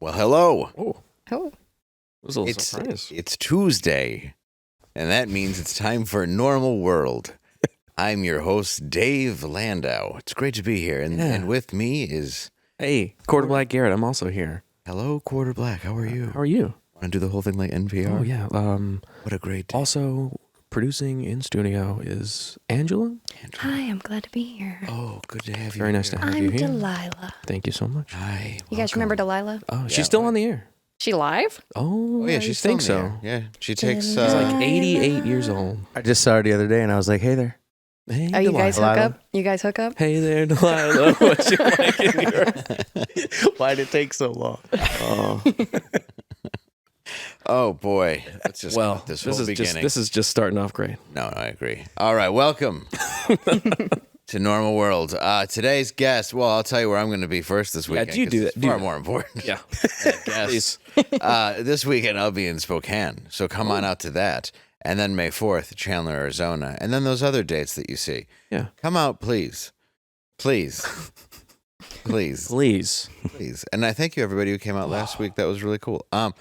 Well, hello. Oh. It was a little surprise. It's Tuesday, and that means it's time for Normal World. I'm your host, Dave Landau. It's great to be here, and with me is... Hey, Quarter Black Garrett, I'm also here. Hello, Quarter Black. How are you? How are you? Want to do the whole thing like NPR? Oh, yeah. What a great day. Also, producing in studio is Angela. Hi, I'm glad to be here. Oh, good to have you Very nice to have you I'm here. Delilah. Thank you so much. Hi. You guys remember Delilah? Oh, Yeah, she's still on the air. She live? Oh, yeah, I she's think still in so. the air. Yeah, she takes... She's like 88 years old. I just saw her the other day, and I was like, "Hey there." Hey, Oh, you guys Delilah. hook up? You guys hook up? Hey there, Delilah. What you like in here? Why did it take so long? Oh, Oh, boy. Let's just well, cut this this whole is beginning. just starting off great. No, I agree. All right, welcome to Normal World. Today's guest, well, I'll tell you where I'm going to be first this weekend. you do 'cause that. It's far more important. Yeah. Guest. This weekend, I'll be in Spokane, so come on out to that. And then May 4th, Chandler, Arizona. And then those other dates that you see. Yeah. Come out, please. Please. Please. Please. Please. And I thank you, everybody who came out last week. That was really cool. All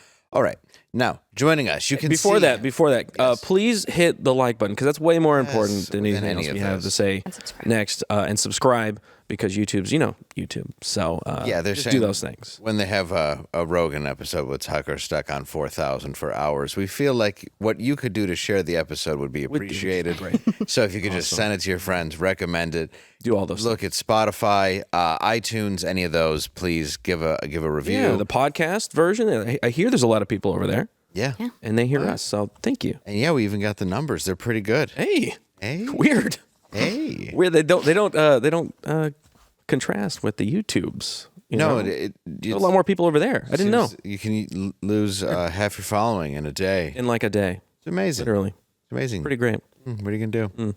right. Now, joining us, you can Before see... that, Yes. please hit the like button because that's way more important Yes, than than anything any else of we have those. to say And subscribe. next. And subscribe because YouTube's, YouTube. So Yeah, they're just saying do those things. When they have a Rogan episode with Tucker stuck on 4,000 for hours, we feel like what you could do to share the episode would be appreciated. Great. So if you could just send it to your friends, recommend it. Do all those. Look at Spotify, iTunes, any of those. Please give a review. Yeah, the podcast version. I hear there's a lot of people over there, yeah. and they hear us. So thank you. And yeah, we even got the numbers. They're pretty good. Hey, Hey, weird. hey. Weird. They don't contrast with the YouTubes. You No, know? there's a lot more people over there. I didn't know. You can lose half your following in a day. In like a day, It's amazing. literally. It's amazing. Pretty great. What are you gonna do?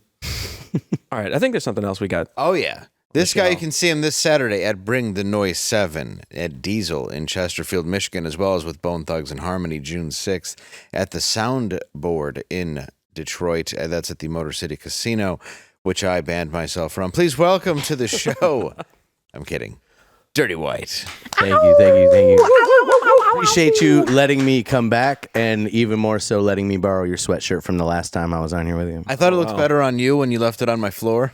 All right, I think there's something else we got. Oh, yeah. This guy, you can see him this Saturday at Bring the Noise 7 at Diesel in Chesterfield, Michigan, as well as with Bone Thugs and Harmony June 6th at the Soundboard in Detroit. That's at the Motor City Casino, which I banned myself from. Please welcome to the show. I'm kidding. Dirty White. Thank you. Appreciate you letting me come back, and even more so letting me borrow your sweatshirt from the last time I was on here with you. I thought it looked better on you when you left it on my floor.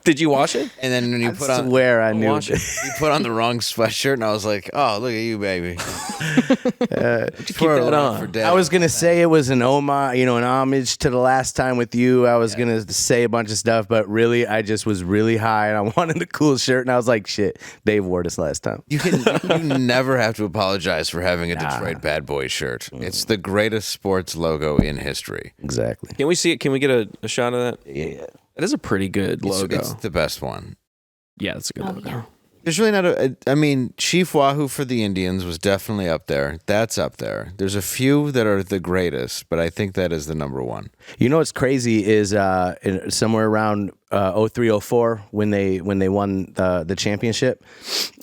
Did you wash it? And then when you I swear I knew. Wash it. you put on the wrong sweatshirt, and I was like, oh, look at you, baby. Keep that on. I was gonna say it was an homage, an homage to the last time with you. I was gonna say a bunch of stuff, but really, I just was really high, and I wanted a cool shirt, and I was like, "Shit, Dave wore this last time." You never have to apologize for having a Detroit Bad Boys shirt. It's the greatest sports logo in history. Exactly. Can we see it? Can we get a shot of that? Yeah. That is a pretty good logo. It's the best one. Yeah, that's a good logo. yeah. There's really not Chief Wahoo for the Indians was definitely up there. That's up there. There's a few that are the greatest, but I think that is the number one. You know what's crazy is somewhere around 03-04 when they won the championship,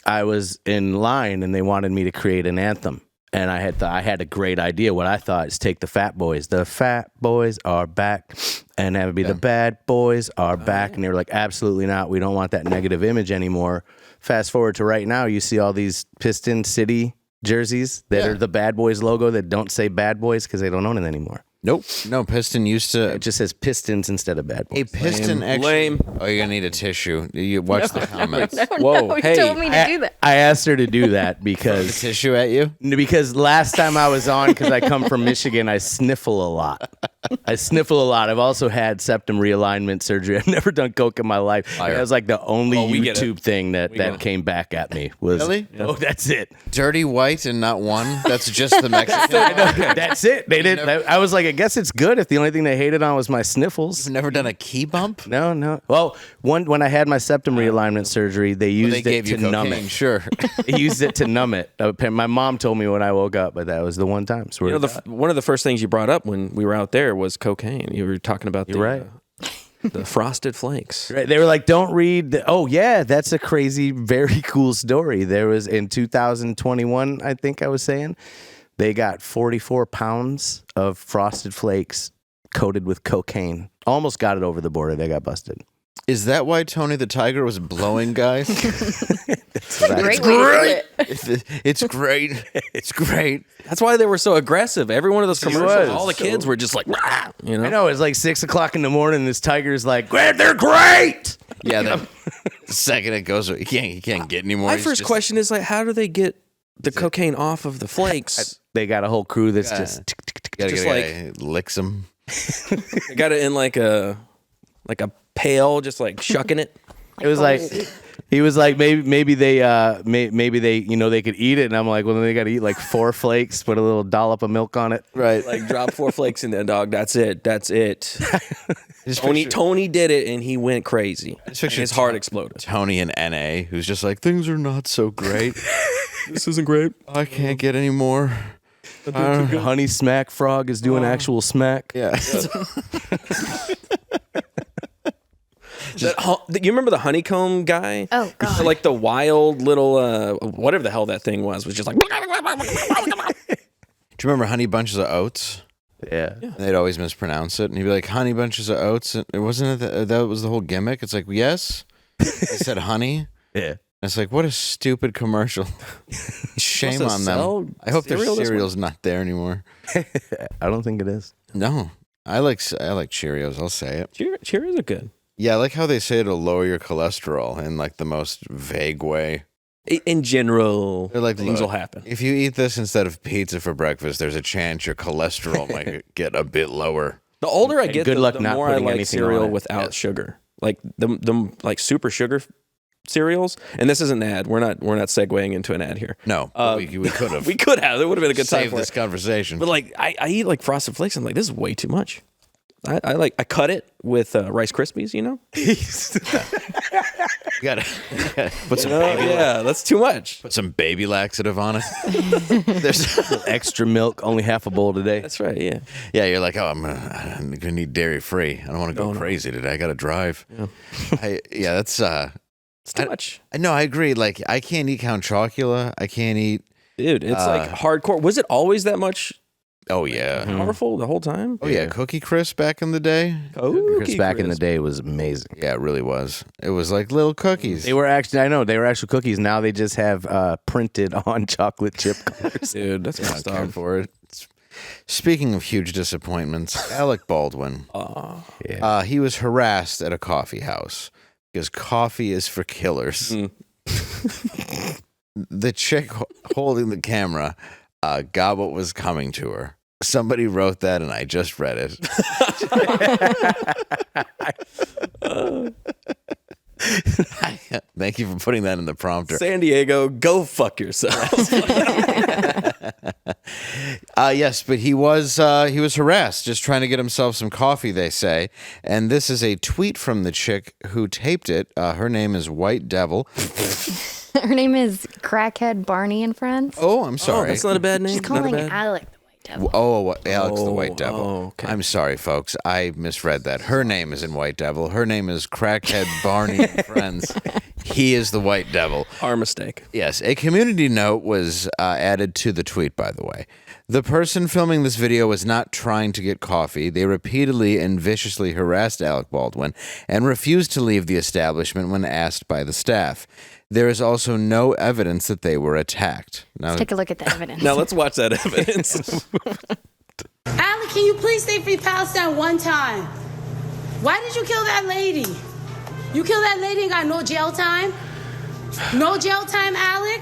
I was in line and they wanted me to create an anthem. And I had a great idea. What I thought is take the Fat Boys. The Fat Boys are back. And that would be the Bad Boys are back. And they were like, absolutely not. We don't want that negative image anymore. Fast forward to right now, you see all these Piston City jerseys that are the Bad Boys logo that don't say Bad Boys because they don't own it anymore. Nope. No, Piston used to... It just says Pistons instead of Bad Boys. A Piston actually... Lame. Oh, you're going to need a tissue. You watch the comments. Whoa, You hey. told me to do that. I asked her to do that A because tissue at you? last time I was on, because I come from Michigan, I sniffle a lot. I've also had septum realignment surgery. I've never done coke in my life. Liar. That was like the only we get it. YouTube thing that came back at me. Was, Really? Oh, that's it. Dirty White and not one? That's just the Mexican. That's it. They did. I was like, I guess it's good if the only thing they hated on was my sniffles. You've never done a key bump? No. Well, when I had my septum realignment surgery, they used They gave it you to numb cocaine, it. sure. They used it to numb it. My mom told me when I woke up, but that was the one time. You know, one of the first things you brought up when we were out there was cocaine. You were talking about right. The Frosted Flakes. Right. They were like, don't read. Oh, yeah, that's a crazy, very cool story. There was in 2021, I think I was saying, they got 44 pounds of Frosted Flakes coated with cocaine. Almost got it over the border. They got busted. Is that why Tony the Tiger was blowing guys? Great way to put it. It's great. It's great. That's why they were so aggressive. Every one of those commercials, was. all the kids were just like, "Rah!" you know. I know, it's like 6 o'clock in the morning. This tiger's like, they're great. Yeah, the second it goes, he can't get anymore. My He's first just- question is like, how do they get the cocaine off of the flakes? They got a whole crew that's just. Gotta just get licks him. They got it in like a pail, just like shucking it. It was like he was like maybe they they could eat it, and I'm like, well, then they got to eat like 4 flakes, put a little dollop of milk on it. Right. Like drop 4 flakes in there, dog. That's it. Just Tony did it, and he went crazy. And his heart exploded. Tony in NA, who's just like, things are not so great. This isn't great. I can't get any more. Honey Smack Frog is doing actual smack. Yeah. You remember the honeycomb guy? Oh, God. So, like the wild little whatever the hell that thing was just like. Do you remember Honey Bunches of Oats? Yeah. And they'd always mispronounce it, and he'd be like, "Honey Bunches of Oats." And it wasn't that was the whole gimmick. It's like, yes, they said honey. Yeah. And it's like, what a stupid commercial. Shame Supposed to on sell them. I hope their cereal this cereal's not there anymore. I don't think it is. No, I like Cheerios. I'll say it. Cheerios are good. Yeah, I like how they say it'll lower your cholesterol in like the most vague way. In general, They're like, things "Look, will happen. If you eat this instead of pizza for breakfast, there's a chance your cholesterol might get a bit lower. The older I get, good luck the not more I putting like anything cereal on it. without sugar. Like the like super sugar cereals. And this is an ad. We're not segueing into an ad here. No, we could have. We could have. It would have been a good time saved for this it. conversation. But like I eat like Frosted Flakes. I'm like, this is way too much. I cut it with Rice Krispies. You know. You gotta put some Yeah, that's too much. put some baby laxative on it. There's Extra milk, only half a bowl today. That's right. Yeah. yeah, you're like, oh, I'm gonna need dairy free. I don't want to go crazy today. I gotta drive. Yeah, that's It's too much. No, I agree. Like, I can't eat Count Chocula. I can't eat. Dude, it's like hardcore. Was it always that much Oh yeah. powerful the whole time? Oh yeah, Cookie Crisp back in the day. Chris back in the day was amazing. Yeah, it really was. It was like little cookies. They were actually, I know, they were actual cookies. Now they just have printed on chocolate chip colors. Dude, that's I messed don't care up. for it. Speaking of huge disappointments, Alec Baldwin. He was harassed at a coffee house because coffee is for killers. The chick holding the camera got what was coming to her. Somebody wrote that, and I just read it. Thank you for putting that in the prompter. San Diego, go fuck yourself. Yes, but he was harassed, just trying to get himself some coffee, they say. And this is a tweet from the chick who taped it. Her name is White Devil. Her name is Crackhead Barney and Friends. Oh, I'm sorry. That's not a bad name. She's Not a calling bad- Alec the White Devil. Alex the White Devil. oh, okay. I'm sorry, folks. I misread that. Her name is in White Devil. Her name is Crackhead Barney and Friends. He is the White Devil. Our mistake. Yes, a community note was added to the tweet, by the way. The person filming this video was not trying to get coffee. They repeatedly and viciously harassed Alec Baldwin and refused to leave the establishment when asked by the staff. There is also no evidence that they were attacked. Now, Let's take a look at the evidence. Now let's watch that evidence. Alec, can you please say Free Palestine one time? Why did you kill that lady? You killed that lady and got no jail time? No jail time, Alec?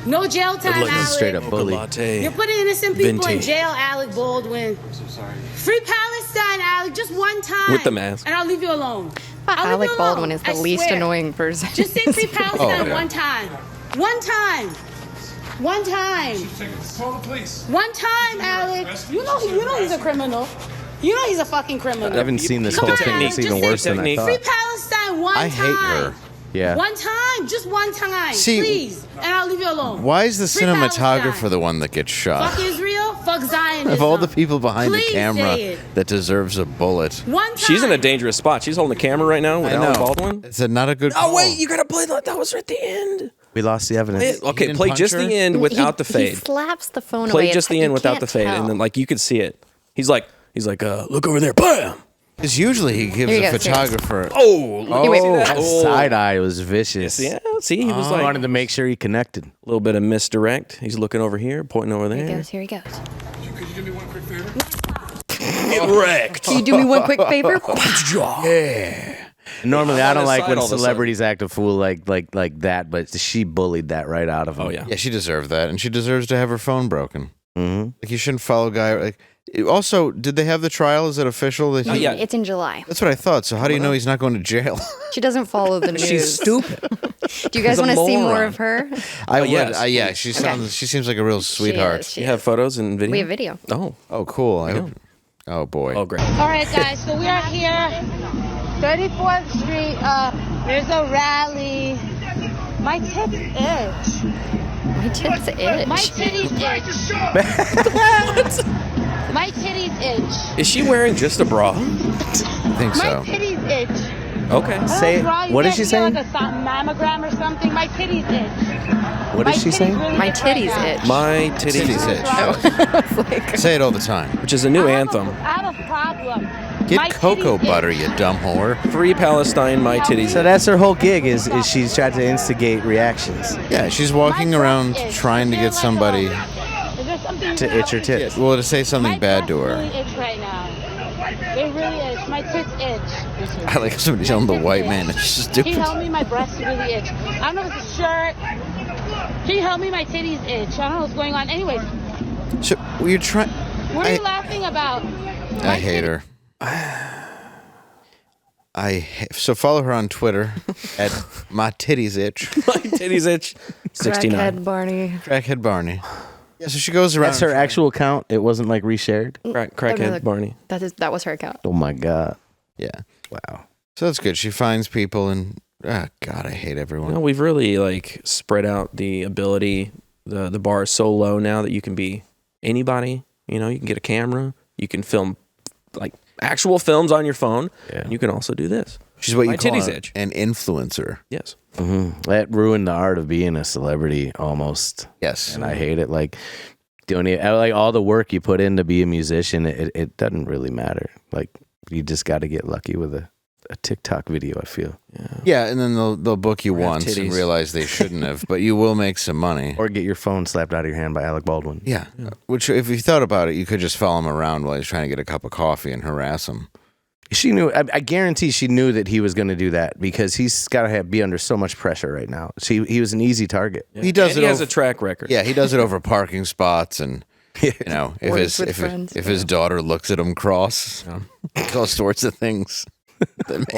No jail time, Alec. Straight up bully. Latte. You're putting innocent people in Venti. jail, Alec Baldwin. I'm so sorry. Free Palestine, Alec, just one time. With the mask. And I'll leave you alone. I'll leave Alec you alone. Baldwin is the I least swear. annoying person. Just say Free Palestine yeah. one time. One time. One time. Call the police. One time, Alec. You know he's a criminal. You know he's a fucking criminal. I haven't seen this Come whole on, thing. Alec, It's even just say worse than I technique. Free thought. Palestine one I time. hate her. Yeah. One time, just one time. See, please. And I'll leave you alone. why is the Free cinematographer Palestine. the one that gets shot? Fuck Israel, fuck Zionism. Of all the people behind Please the camera say it. that deserves a bullet. One time. She's in a dangerous spot. She's holding the camera right now with I Alec know. Baldwin. It's not a good call. Oh wait, you gotta play that. That was right at the end. We lost the evidence. Okay, didn't play punch just her? the end without the He fade. slaps the phone away. Play It's just the like end you without can't the fade, tell. and then like you could see it. He's like, look over there, bam. Because usually he gives Here you a go, photographer. That side eye was vicious. Yeah, see, he was I like wanted to make sure he connected. a little bit of misdirect. He's looking over here, pointing over Here he there. goes. Here he goes. Could you do me one quick favor? Get wrecked. Can you do me one quick favor? Normally, I'm I on don't his like side when all of a celebrities act a fool like that, but she bullied that right out of him. Oh yeah. Yeah, she deserved that, and she deserves to have her phone broken. Like you shouldn't follow a guy. Like, also, did they have the trial? Is it official? That yeah. It's in July. That's what I thought. So how do you know he's not going to jail? She doesn't follow the news. She's stupid. Do you guys She's a want to see more moron. of her? I would. yes, Yeah, she sounds. She seems like a real sweetheart. She You is. have photos and video? We have video. Oh. Oh, cool. I hope. Oh boy. Oh, great. All right, guys, so we are here, 34th Street. There's a rally. My tits itch. My tits itch. My titties itch. My titties itch. Is she wearing just a bra? I think My so. titties itch. Okay. Say it. What is she saying? Like a mammogram or something. My titties itch. What is she saying? My titties itch. My titties Titties itch. itch. Say it all the time. Which is a new anthem. I have a problem. Get My cocoa titties butter, itch. you dumb whore. Free Palestine, my titties. So that's her whole gig is she's tried to instigate reactions Yeah, she's walking My around breasts itch. trying to Is there get like somebody. Is there something to itch her tits. Well, to say something My bad to breasts her. really itch right now. They really itch. My tits itch. I like somebody telling the white man it's Can you stupid. help me? My breasts really itch. I don't know if it's a shirt. Can you help me? My titties itch. I don't know what's going on. Anyways, So you're trying. what are you laughing about? I hate her. So follow her on Twitter at my titties itch. My titties itch. 69. Crackhead Barney. Crackhead Barney. Yeah, so she goes around. That's her actual account. It wasn't like reshared. Crackhead Barney. That was her account. Oh my god! Yeah. Wow. So that's good. She finds people and God, I hate everyone. No, we've really like spread out the ability. The bar is so low now that you can be anybody. You know, you can get a camera. You can film like actual films on your phone. Yeah. And you can also do this. She's what you My call titties itch. an influencer. Yes. That ruined the art of being a celebrity almost. Yes. And I hate it. Like like all the work you put in to be a musician, it doesn't really matter. Like you just got to get lucky with a TikTok video. I feel. Yeah, and then they'll book you Or have once and titties. realize they shouldn't have, but you will make some money. Or get your phone slapped out of your hand by Alec Baldwin. Yeah. Which, if you thought about it, you could just follow him around while he's trying to get a cup of coffee and harass him. She knew. I guarantee she knew that he was going to do that because he's got to be under so much pressure right now. He was an easy target. He does And it. he has over, a track record. yeah, he does it over parking spots, and you know, if Words with if friends. his daughter looks at him cross, all sorts of things.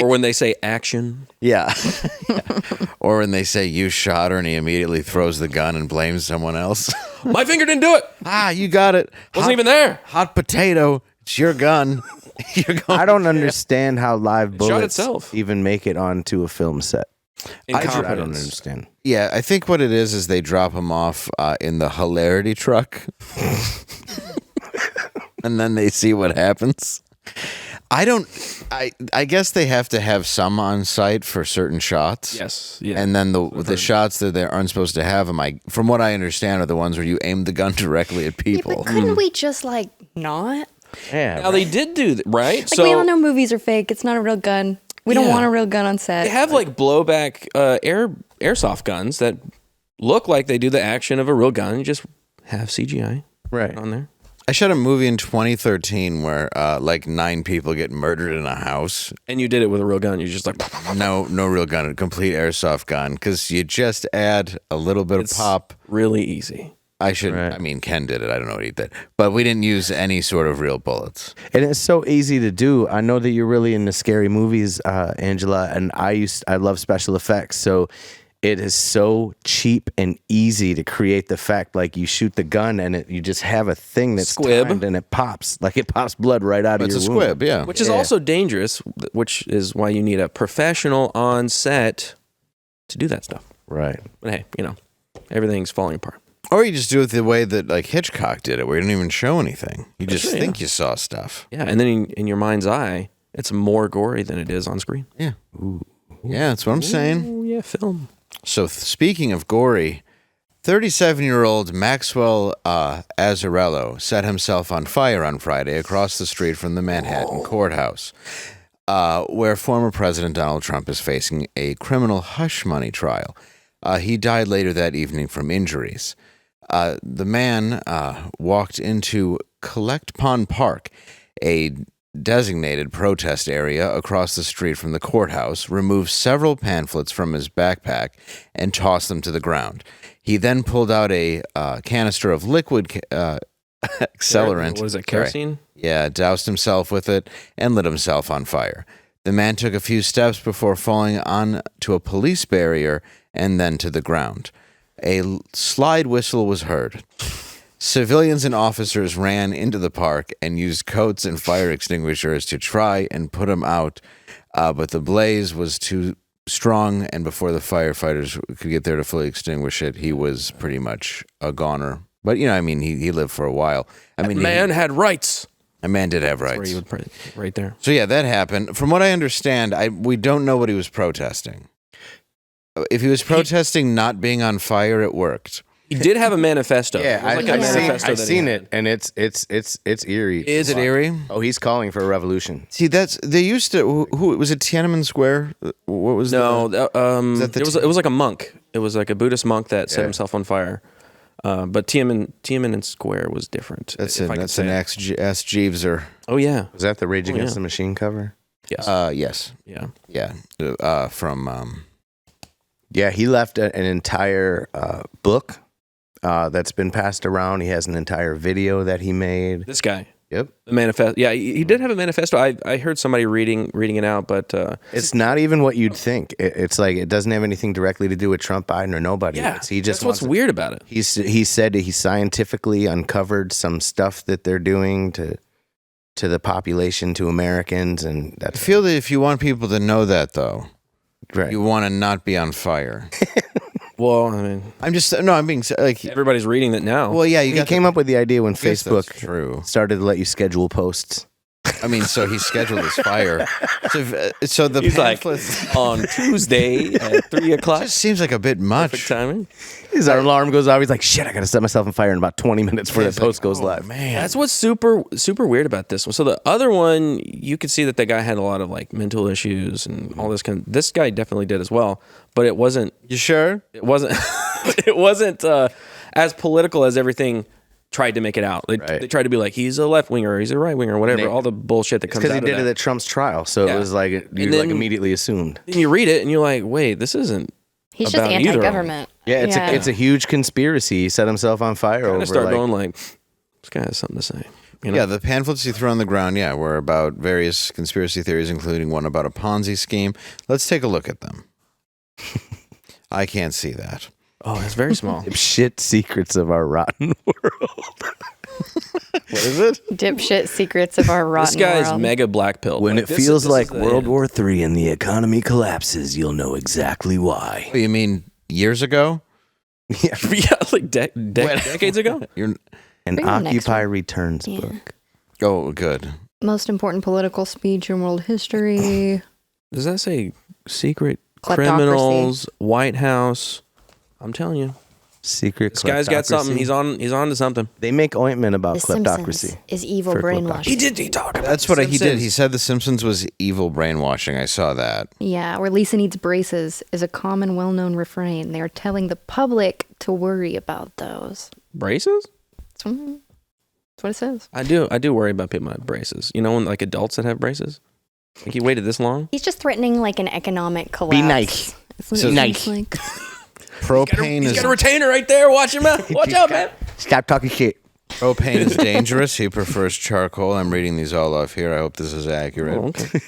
Or when they say action. Yeah. Or when they say you shot her, and he immediately throws the gun and blames someone else. My finger didn't do it. You got it. Wasn't even there. Hot potato. It's your gun. You're going I don't understand how live bullets itself. even make it onto a film set. I don't Incompetence. understand. Yeah, I think what it is they drop him off in the hilarity truck, and then they see what happens. I guess they have to have some on site for certain shots. Yes. Yeah. And then the shots that they aren't supposed to have them, from what I understand, are the ones where you aim the gun directly at Yeah, people. but couldn't we just like not? Yeah. Now they did do that, right? Like we all know movies are fake. It's not a real gun. We don't Yeah. want a real gun on set. They have like blowback airsoft guns that look like they do the action of a real gun. You just have CGI Right. on there. I shot a movie in 2013 where like 9 people get murdered in a house. And you did it with a real gun. You're just like, No real gun, a complete airsoft gun, because you just add a little bit it's of pop. really easy. Right. I mean, Ken did it. I don't know what he did. But we didn't use any sort of real bullets. And it's so easy to do. I know that you're really into scary movies, Angela, and I love special effects. So it is so cheap and easy to create the fact like you shoot the gun and you just have a thing that's Squib. timed and it pops. Like it pops blood right out of It's your a wound. squib, yeah. Which is also dangerous, which is why you need a professional on set to do that stuff. Right. But hey, everything's falling apart. Or you just do it the way that like Hitchcock did it, where you don't even show anything. You just true, think you saw stuff. Yeah, and then in your mind's eye, it's more gory than it is on screen. Yeah. Yeah, that's what I'm saying. Oh, yeah, film. So speaking of gory, 37-year-old Maxwell Azzarello set himself on fire on Friday across the street from the Manhattan courthouse, where former President Donald Trump is facing a criminal hush money trial. He died later that evening from injuries. The man walked into Collect Pond Park, a designated protest area across the street from the courthouse, removed several pamphlets from his backpack, and tossed them to the ground. He then pulled out a canister of liquid accelerant. What is it, kerosene? Yeah, doused himself with it and lit himself on fire. The man took a few steps before falling onto a police barrier and then to the ground. A slide whistle was heard. Civilians and officers ran into the park and used coats and fire extinguishers to try and put him out, but the blaze was too strong, and before the firefighters could get there to fully extinguish it, he was pretty much a goner. But, you know, I mean, he lived for a while. I mean, Man had rights. A man did have That's rights. where you would right there. So, yeah, that happened. From what I understand, we don't know what he was protesting. If he was protesting not being on fire, it worked. He did have a manifesto. Yeah, It was like a manifesto I've that he seen had. it, and it's eerie. Is it eerie? Oh, he's calling for a revolution. See, they used to. Who was it? Tiananmen Square? What was No, that the it was like a monk. It was like a Buddhist monk that set himself on fire. But Tiananmen Square was different. That's if it. I could That's say an it. X Jeeves or Oh yeah, Was that the Rage Against yeah. the Machine cover? yes, yes, yeah. yeah. From Yeah, he left an entire book that's been passed around. He has an entire video that he made. This guy, Yep. the manifesto. Yeah, he did have a manifesto. I heard somebody reading it out, but It's not even what you'd think. It's like it doesn't have anything directly to do with Trump, Biden, or nobody. yeah, He just that's what's wants weird about it. He said he scientifically uncovered some stuff that they're doing to the population, to Americans, and I that's feel that if you want people to know that, though, right. you want to not be on fire. Well, I mean, I'm being like. everybody's reading it now. Well, yeah, you He got came up with the idea when guess that's Facebook true. started to let you schedule posts. I mean, so he scheduled his fire. So the He's like pamphlets on Tuesday at 3:00. just seems like a bit much. Perfect timing. His alarm goes off. He's like, "Shit, I got to set myself on fire in about 20 minutes before It's that post like, goes oh, live." Man, That's what's super weird about this one. So the other one, you could see that the guy had a lot of like mental issues and all this kind. This guy definitely did as well, but it wasn't. you sure? It wasn't. It wasn't as political as everything tried to make it out. They tried to be like he's a left winger, he's a right winger, whatever. All the bullshit that comes Because out he of did that. it at Trump's trial, so Yeah. it was like you then- like immediately assumed. Then you read it and you're like, wait, this isn't. He's just about either of them. anti-government. Yeah, it's a huge conspiracy. He set himself on fire Kind over of start like, going like, this guy has something to say. You know? Yeah, the pamphlets he threw on the ground, were about various conspiracy theories, including one about a Ponzi scheme. Let's take a look at them. I can't see that. Oh, it's very small. shit secrets of our rotten world. What is it? Dipshit secrets of our rotten This guy's world. mega black pill. When Like, it this is- feels this like is the World end. War III and the economy collapses, you'll know exactly why. You mean years ago? Yeah. Yeah, like decades ago. You're An Bring the next Occupy one. Returns Yeah. book. oh, good. Most important political speech in world history. Does that say secret Kleptocracy. criminals, White House? I'm telling you, Secret this guy's got something. kleptocracy. He's on to something. They make ointment about The kleptocracy. Simpsons is evil For brainwashing. He talk about That's The what he did. Simpsons. He said The Simpsons was evil brainwashing. I saw that. Yeah, or Lisa needs braces is a common, well-known refrain. They are telling the public to worry about those. braces. That's what it says. I do worry about people with braces. You know, when like adults that have braces. Like, you waited this long? He's just threatening like an economic collapse. Be nice. It's what So- it Nice. seems like. Propane He's is got a retainer right there. Watch him out. Watch out, man. Stop talking shit. propane is dangerous. He prefers charcoal. I'm reading these all off here. I hope this is accurate. Oh, okay.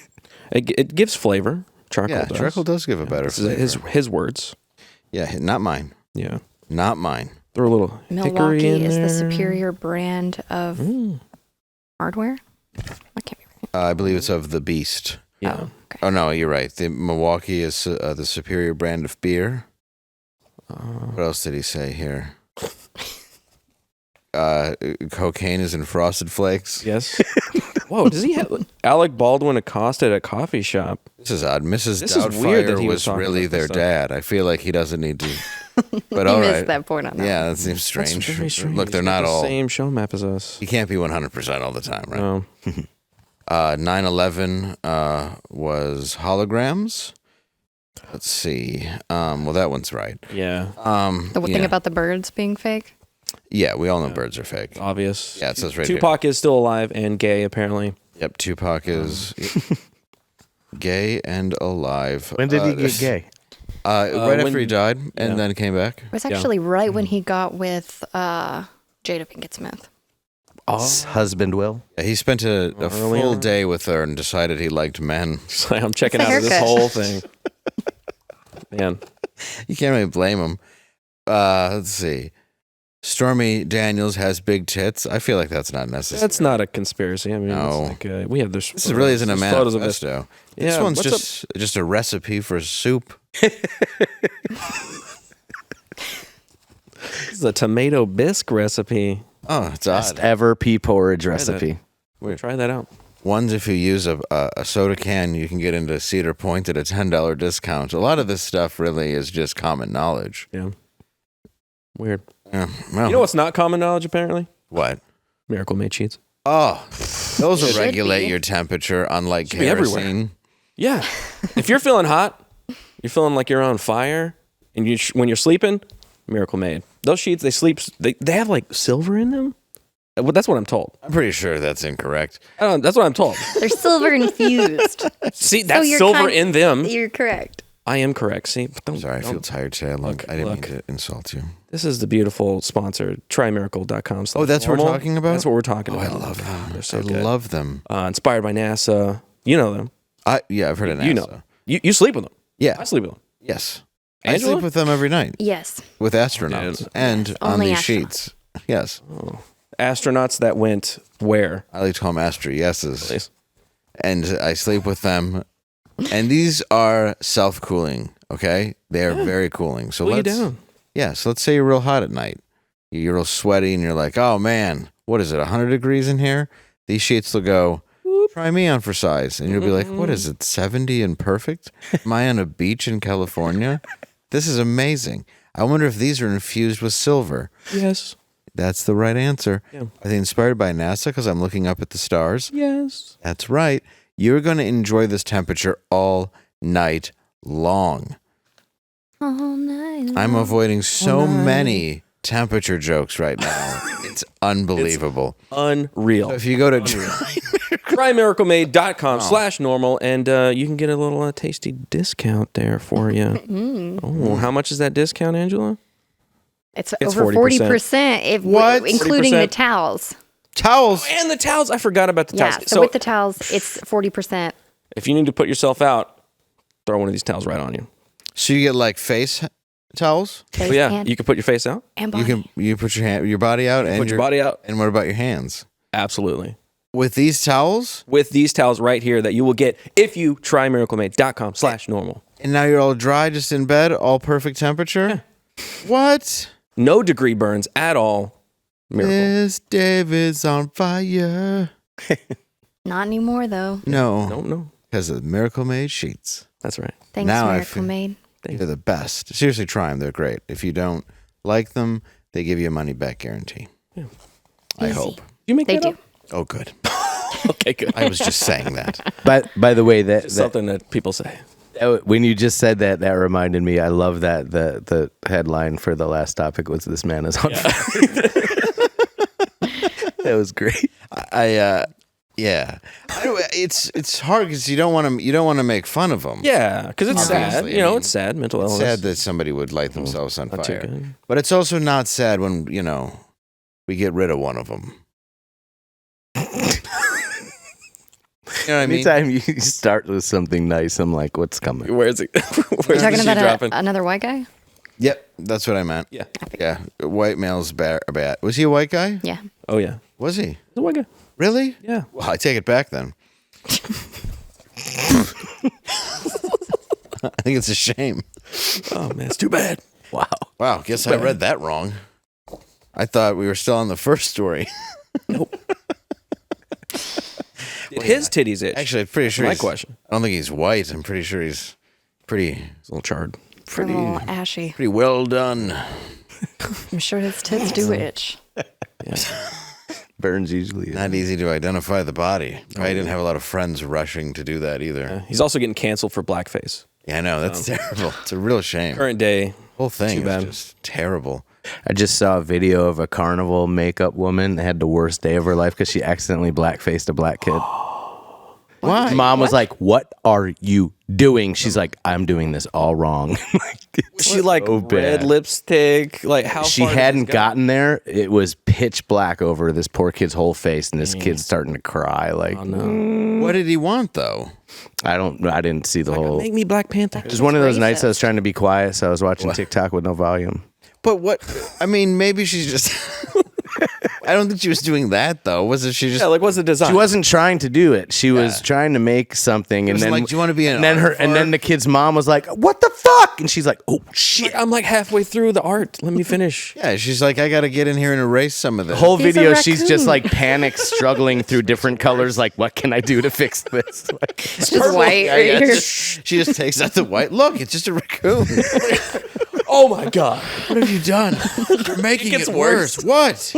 It gives flavor. Charcoal Yeah, does. charcoal does give a better This is flavor. his words. Yeah, not mine. Yeah. Not mine. Throw a little hickory Milwaukee in is the there. superior brand of hardware. I can't be right. I believe it's of the Beast. Yeah. Oh, okay. Oh no, you're right. The Milwaukee is the superior brand of beer. What else did he say here? Cocaine is in Frosted Flakes. Yes. Whoa, does he have Alec Baldwin accosted at a coffee shop? This is odd. Mrs. This is weird Doubtfire that he was was talking really about their this stuff. dad. I feel like he doesn't need to. But You all missed right. that point on that. Yeah, that seems strange. That's very strange. Look, they're It's got not the all. same show map as us. You can't be 100% all the time, right? No. 9/11 was holograms. Let's see. Well, that one's right. Yeah. The thing about the birds being fake. Yeah, we all know birds are fake. Obvious. Yeah, it says right here. Tupac is still alive and gay, apparently. Yep, Tupac is gay and alive. When did he get gay? Right after he died, and then came back. It was actually right when he got with Jada Pinkett Smith. Husband Will. Yeah, he spent a Early full on. day with her and decided he liked men. It's like, I'm checking It's out a of this haircut. whole thing. Man. You can't really blame him. Let's see. Stormy Daniels has big tits. I feel like that's not necessary. That's not a conspiracy. I mean, No. it's like, we have this. This really isn't a photos of this. manifesto. This Yeah, one's what's just a recipe for soup. This is a tomato bisque recipe. Oh, it's Best odd. ever pea porridge recipe. Try that out. Ones, if you use a soda can, you can get into Cedar Point at a $10 discount. A lot of this stuff really is just common knowledge. Yeah. Weird. Yeah, well, You know what's not common knowledge, apparently? what? Miracle Made sheets. Oh, those will Should regulate be. your temperature, unlike Should be everywhere. kerosene. Yeah. If you're feeling hot, you're feeling like you're on fire, and when you're sleeping, Miracle Made. Those sheets, they have like silver in them. Well, that's what I'm told. I'm pretty sure that's incorrect. That's what I'm told. They're silver infused. See, that's you're silver kind- in them. You're correct. I am correct. See, Sorry, I feel tired today. I didn't mean look. to insult you. This is the beautiful sponsor, trymiracle.com. Oh, that's what we're talking about? That's what we're talking Oh, I about. love them. They're so I good. love them. Inspired by NASA. You know them. Yeah, I've heard of NASA. You know them. You sleep with them. Yeah. I sleep with them. Yes. Angela? I sleep with them every night Yes. with astronauts dude. and on Only these astronauts. sheets. Yes. Astronauts that went where? I like to call them astro yeses. Please. And I sleep with them. And these are self-cooling, okay? They are very cooling. So Cool you let's down. Yeah, so let's say you're real hot at night. You're real sweaty and you're like, "Oh man, what is it? 100 degrees in here?" These sheets will go, "Try me on for size." And you'll be like, "What is it? 70 and perfect? Am I on a beach in California? This is amazing." I wonder if these are infused with silver. Yes. That's the right answer. Yeah. Are they inspired by NASA? Because I'm looking up at the stars. Yes. That's right. You're going to enjoy this temperature all night long. All night I'm long. avoiding so night. many temperature jokes right now. It's unbelievable. Unreal. If you go to TryMiracleMade.com/normal and you can get a little tasty discount there for you. Oh, how much is that discount, Angela? It's It's over 40%. 40%, if What? including the 40%? towels. towels, And the towels. I forgot about the Yeah, towels. so with the towels, it's 40%. if you need to put yourself out, throw one of these towels right on you. so you get like face towels. Face But yeah, and, you can put your face out, and You body. can put your body out and put your body out. And what about your hands? Absolutely. With these towels, With these towels right here that you will get if you try miraclemade.com/normal. and now you're all dry, just in bed, all perfect temperature. What? No degree burns at all. Miracle. This David's on fire. Not anymore, though. No, No. because of Miracle Made sheets. That's right. Thanks, Now I Miracle feel- Made. They're the best. Seriously, try them. They're great. If you don't like them, they give you a money back guarantee. I Easy. hope. You make They that do. up? Oh, good. Okay, good. I was just saying that. But by the way, that Something that people say. when you just said that, that reminded me. I love that the headline for the last topic was "This man is on fire." That was great. Yeah. It's hard because you don't want to make fun of them. Yeah, because it's sad. Obviously, You I know, mean, it's sad. Mental It's illness. sad that somebody would light themselves on not too fire. good. But it's also not sad when, we get rid of one of them. You know what I mean? Anytime you start with something nice, I'm like, "What's coming?" Where's it? You're Where's talking the shoe about dropping? another white guy? Yep, that's what I meant. Yeah. Yeah, white males bad. Was he a white guy? Yeah. Oh yeah. Was he? The white guy. Really? Yeah. Well, I take it back then. I think it's a shame. Oh man, it's too bad. Wow. Wow, guess I read that wrong. I thought we were still on the first story. Did his titties itch? Actually, I'm pretty sure My he's- question. I don't think he's white. I'm pretty sure he's pretty. It's a little charred. Pretty all ashy. Pretty well done. I'm sure his tits do itch. Burns usually. Not easy to identify the body. I didn't have a lot of friends rushing to do that either. He's also getting canceled for blackface. Yeah, I know. That's terrible. It's a real shame. Current day. Whole thing Too is bad. just terrible. I just saw a video of a carnival makeup woman that had the worst day of her life because she accidentally blackfaced a black kid. Why? Mom was like, "What are you doing?" She's like, "I'm doing this all wrong." She like so red bad. lipstick. Like how She far does hadn't this go? gotten there. It was pitch black over this poor kid's whole face, and this kid's starting to cry. Like, What did he want, though? I didn't see the whole. Make me Black Panther. It was one of those nights I racist. was trying to be quiet, so I was watching TikTok with no volume. But what? I mean, maybe she's just... I don't think she was doing that, though. Was it she just... Yeah, like what's the design? She wasn't trying to do it. She was trying to make something, and was then like, "Do you wanna be an and then art and then form?" the kid's mom was like, "What the fuck?" And she's like, "Oh shit!" I'm like halfway through the art. Let me finish. Yeah, she's like, I got to get in here and erase some of this. The whole He's a video, she's just raccoon. like panicked, struggling through different colors. Like, what can I do to fix this? Like, It's just white right Yeah, here. she just takes out the white. Look, it's just a raccoon. Oh my god. What have you done? You're making gets it worse. What?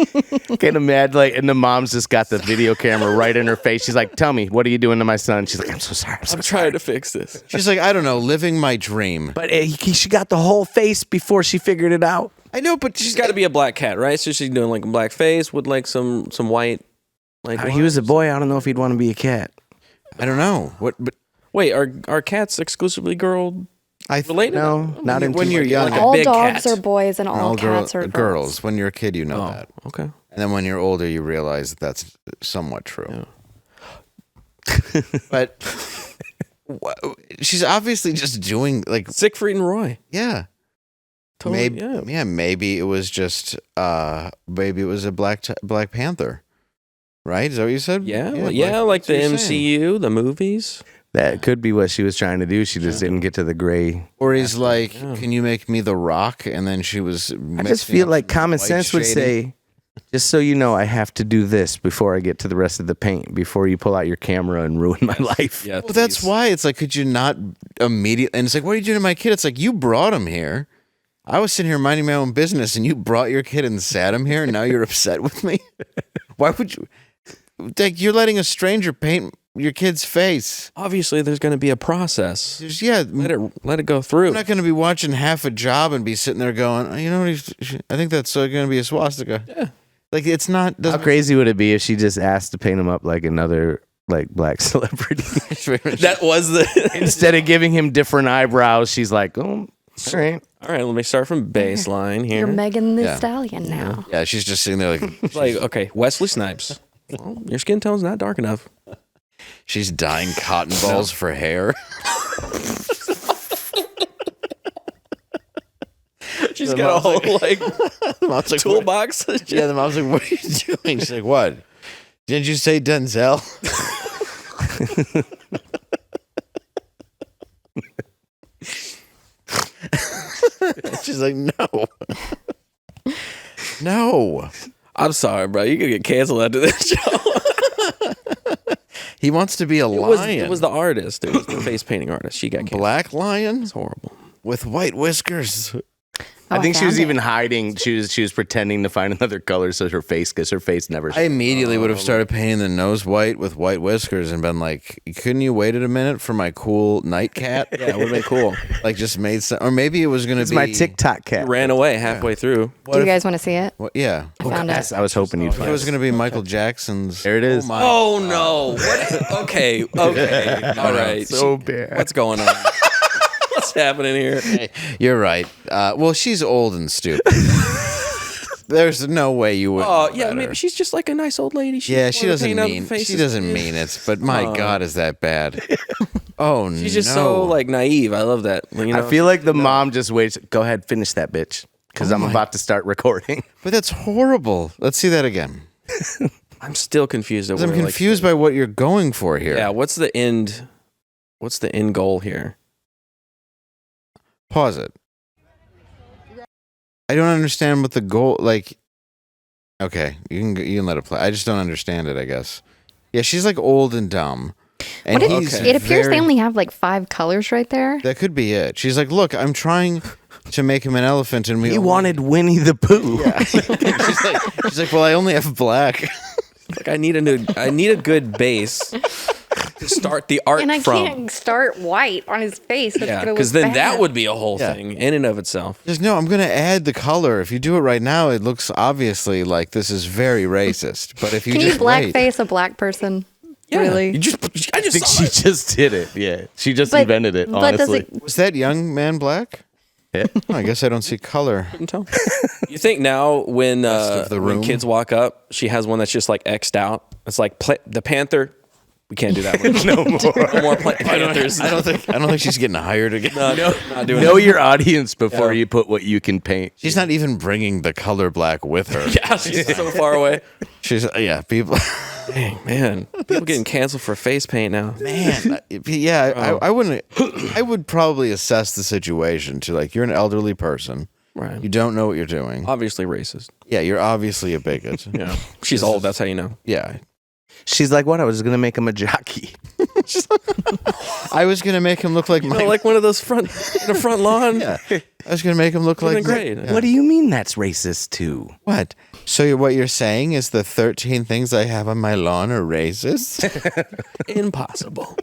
can't imagine. Like, and the mom's just got the video camera right in her face. She's like, "Tell me, what are you doing to my son?" She's like, "I'm so sorry." I'm trying to fix this. She's like, I don't know, living my dream. But she got the whole face before she figured it out. I know, but She's got to be a black cat, right? So she's doing like a black face with like some white. Like He was a boy. I don't know if he'd want to be a cat. I don't know. What? But Wait, are cats exclusively girl I related? No, not in when you're young. like a All big dogs cat. are boys and all cats are girls. When you're a kid, you know Oh, that. okay. And then when you're older, you realize that that's somewhat true. But she's obviously just doing like, Siegfried and Roy. yeah. Totally. Maybe, maybe it was just, maybe it was a Black Panther, right? Is that what you said? Yeah, Black- like the that's what you're saying. MCU, the movies. That could be what she was trying to do. She just didn't get to the gray. Or he's like, "Can you make me the Rock?" And then she was. I just feel like common sense would say, just so you know, I have to do this before I get to the rest of the paint, before you pull out your camera and ruin my life. Yeah. Well, that's why it's like, could you not immediately? And it's like, what are you doing to my kid? It's like, you brought him here. I was sitting here minding my own business, and you brought your kid and sat him here, and now you're upset with me. Why would you? Like, you're letting a stranger paint your kid's face. Obviously, there's going to be a process. There's, yeah, Let it go through. I'm not going to be watching half a job and be sitting there going, you know what? I think that's going to be a swastika. Yeah. Like, it's not. How Doesn't crazy would it be if she just asked to paint him up like another like black celebrity? That was the. Instead of giving him different eyebrows, she's like, "Oh, all right." All right, let me start from baseline here. You're Megan the Yeah. Stallion now. Yeah, she's just sitting there like Like, okay, Wesley Snipes. Well, your skin tone's not dark enough. she's dyeing cotton balls for hair. She's got a whole like Mom's like, toolbox. Yeah, the mom's like, what are you doing? She's like, what? Didn't you say Denzel? She's like, no. No. I'm sorry, bro. You're gonna get canceled after this show. He wants to be a lion. It was the artist. It was the face painting artist. She got canceled. Black lion It's horrible. with white whiskers. I think she was found even it. hiding. She was pretending to find another color so her face, because her face never. I immediately would have started painting the nose white with white whiskers and been like, couldn't you wait a minute for my cool night cat? Yeah, it would have been cool. Like, just made some, or maybe it was going to It's be my TikTok cat. Ran away halfway through. Do you guys want to see it? What, yeah. I found Yes, it. I was hoping you'd It find was it. going to be Michael Jackson's. There it is. Oh, my. Oh no! What? Okay, all right. So bad. What's going on? What's happening here? You're right. Well, she's old and stupid. There's no way you would. Oh yeah, maybe she's just like a nice old lady. Yeah, she wanna doesn't paint up mean. She faces. doesn't mean it. But my God, is that bad? Oh no. She's just so like naive. I love that. You know? I feel like the mom just waits. Go ahead, finish that bitch, because I'm about to start recording. But that's horrible. Let's see that again. I'm still confused. I'm confused by what you're going for here. Yeah, what's the end? What's the end goal here? Pause it. I don't understand what the goal. Like, okay, you can let it play. I just don't understand it. I guess. Yeah, she's like old and dumb. And it appears they only have like 5 colors right there. That could be it. She's like, look, I'm trying to make him an elephant, and He wanted Winnie the Pooh. Yeah. she's like, well, I only have black. Like I need a good base to start the art And I from. can't start white on his face. That's Yeah, gonna because look then that bad. would be a whole Yeah. thing in and of itself. Just no, I'm going to add the color. If you do it right now, it looks obviously like this is very racist. But if you Can just you wait, blackface a black person? Yeah, Really? I I just think saw she it. just did it. Yeah, she just But- invented it. but does Honestly, it- was that young man black? Yeah. Oh, I guess I don't see color. Couldn't tell. You think now when of the when room. kids walk up, she has one that's just like X'd out. It's like the Panther. We can't do that one. No more Panthers. I don't think she's getting hired again. No, not doing know that. your audience before Yeah. you put what you can paint. She's not even bringing the color black with her. Yeah, she's so far away. She's people. Dang, man. People getting canceled for face paint now. Man, yeah, I wouldn't. I would probably assess the situation to like, you're an elderly person. Right. You don't know what you're doing. Obviously racist. Yeah, you're obviously a bigot. Yeah. She's old, that's how you know. Yeah. She's like, what? I was just gonna make him a jockey. I was gonna make him look like You know, like one of those in the front lawn. Yeah. I was gonna make him look like Great. Yeah. What do you mean that's racist too? What? So what you're saying is the 13 things I have on my lawn are racist? Impossible.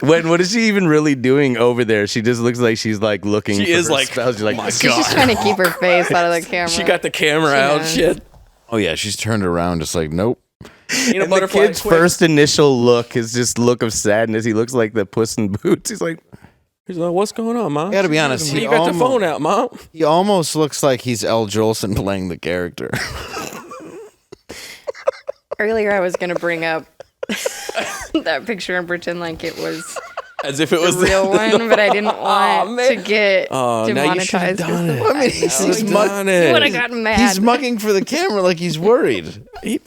What is she even really doing over there? She just looks like she's like looking. She for is her like, spouse. She's like, my She's just trying to keep her face out of the camera. She got the camera out. knows. Shit. Oh yeah, she's turned around just like, nope. You know, And the kid's first initial look is just look of sadness. He looks like the Puss in Boots. He's like, He's like, what's going on, Mom? I gotta be honest, You got the phone out, Mom. He almost looks like he's L. Jolson playing the character. Earlier, I was going to bring up that picture and pretend like it was As if it the was real one, but I didn't want man. to get Oh, now you should have demonetized. done it. I mean, he's He's mug- done Would have it. gotten mad. he's mugging for the camera like he's worried.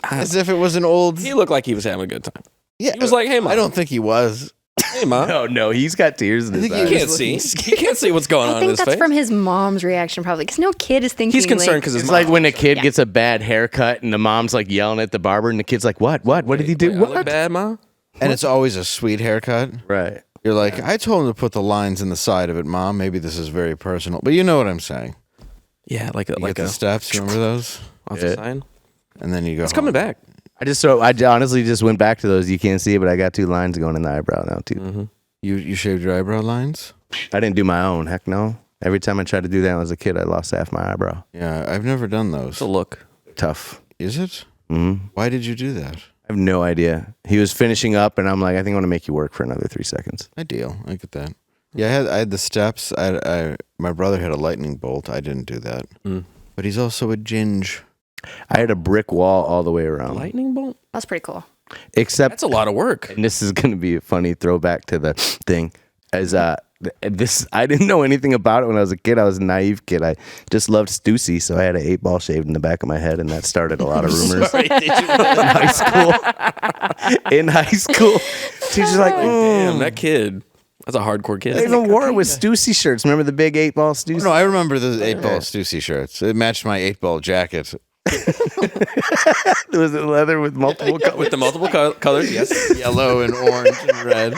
As if it was an old... He looked like he was having a good time. Yeah, He was like, hey, Mom. I don't think he was. Hey, Mom. no, he's got tears in his think he You eyes. can't see. He can't see what's going on I in think his that's face. from his mom's reaction, probably, because no kid is thinking. He's concerned like, because his It's mom. like when a kid gets a bad haircut and the mom's like yelling at the barber and the kid's like, what? What did he do? I look What? bad, Mom? And it's always a sweet haircut. Right. You're like, I told him to put the lines in the side of it, Mom. Maybe this is very personal. But you know what I'm saying. Yeah, like You a get the steps, remember those? off the sign. And then you go It's coming back. I honestly just went back to those. You can't see it, but I got 2 lines going in the eyebrow now too. You shaved your eyebrow lines? I didn't do my own. Heck no. Every time I tried to do that when I was a kid, I lost half my eyebrow. Yeah, I've never done those. It's a look. Tough. Is it? Mm-hmm. Why did you do that? I have no idea. He was finishing up, and I'm like, I think I want to make you work for another 3 seconds. Ideal. I get that. Yeah, I had the steps. My brother had a lightning bolt. I didn't do that. But he's also a ginge. I had a brick wall all the way around. Lightning bolt? That's pretty cool. Except, That's a lot of work. and this is going to be a funny throwback to the thing, as this, I didn't know anything about it when I was a kid. I was a naive kid. I just loved Stussy, so I had an 8-ball shaved in the back of my head, and that started a lot of rumors. Sorry, did you? In high school. In high school. Teacher's like, Damn, that kid. That's a hardcore kid. They even wore it with Stussy shirts. Remember the big 8-ball Stussy? No, I remember the 8-ball Stussy shirts. It matched my 8-ball jacket. Was it leather with multiple colors? With the multiple colors, yes. Yellow and orange and red.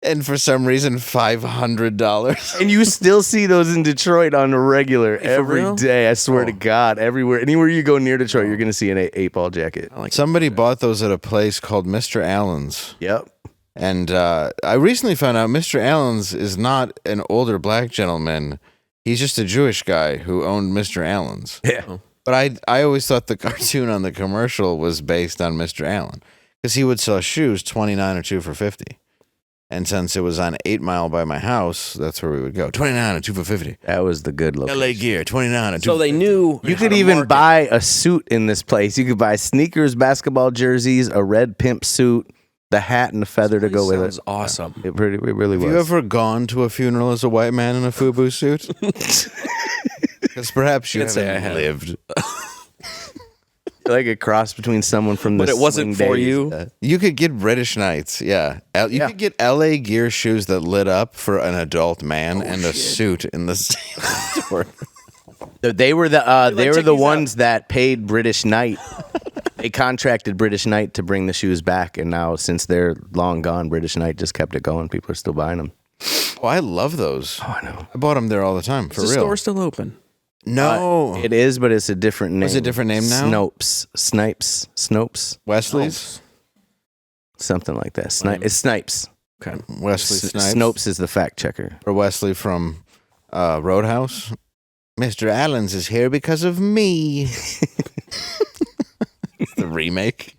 And for some reason, $500. And you still see those in Detroit on a regular every real? day. I swear to God, everywhere, anywhere you go near Detroit, you're going to see an 8-ball jacket. Somebody bought those at a place called Mr. Allen's. Yep. And I recently found out Mr. Allen's is not an older black gentleman. He's just a Jewish guy who owned Mr. Allen's. Yeah. But I always thought the cartoon on the commercial was based on Mr. Allen because he would sell shoes 29 or 2 for 50. And since it was on 8 Mile by my house, that's where we would go. 29 or 2 for 50. That was the good look. LA Gear, 29 or 2 So they knew. You how could to even market. buy a suit in this place. You could buy sneakers, basketball jerseys, a red pimp suit, the hat and the feather to go with Sounds it. awesome. It really was. Have you ever gone to a funeral as a white man in a FUBU suit? Because perhaps you Can't say I haven't have. lived. like a cross between someone from the But it wasn't swing for days. you. You could get British Knights, yeah. You could get LA Gear shoes that lit up for an adult man and a suit in the same store. They were the check the these ones that paid British Knight. They contracted British Knight to bring the shoes back, and now since they're long gone, British Knight just kept it going. People are still buying them. Oh, I love those. Oh, I know. I bought them there all the time, for Is real. the store still open? No. It is, but it's a different name. Is it a different name now? Snopes, Wesley's? something like that. It's Snipes. Okay. Wesley Snipes? Snopes is the fact checker. Or Wesley from Roadhouse? Mr. Allen's is here because of me. It's the remake.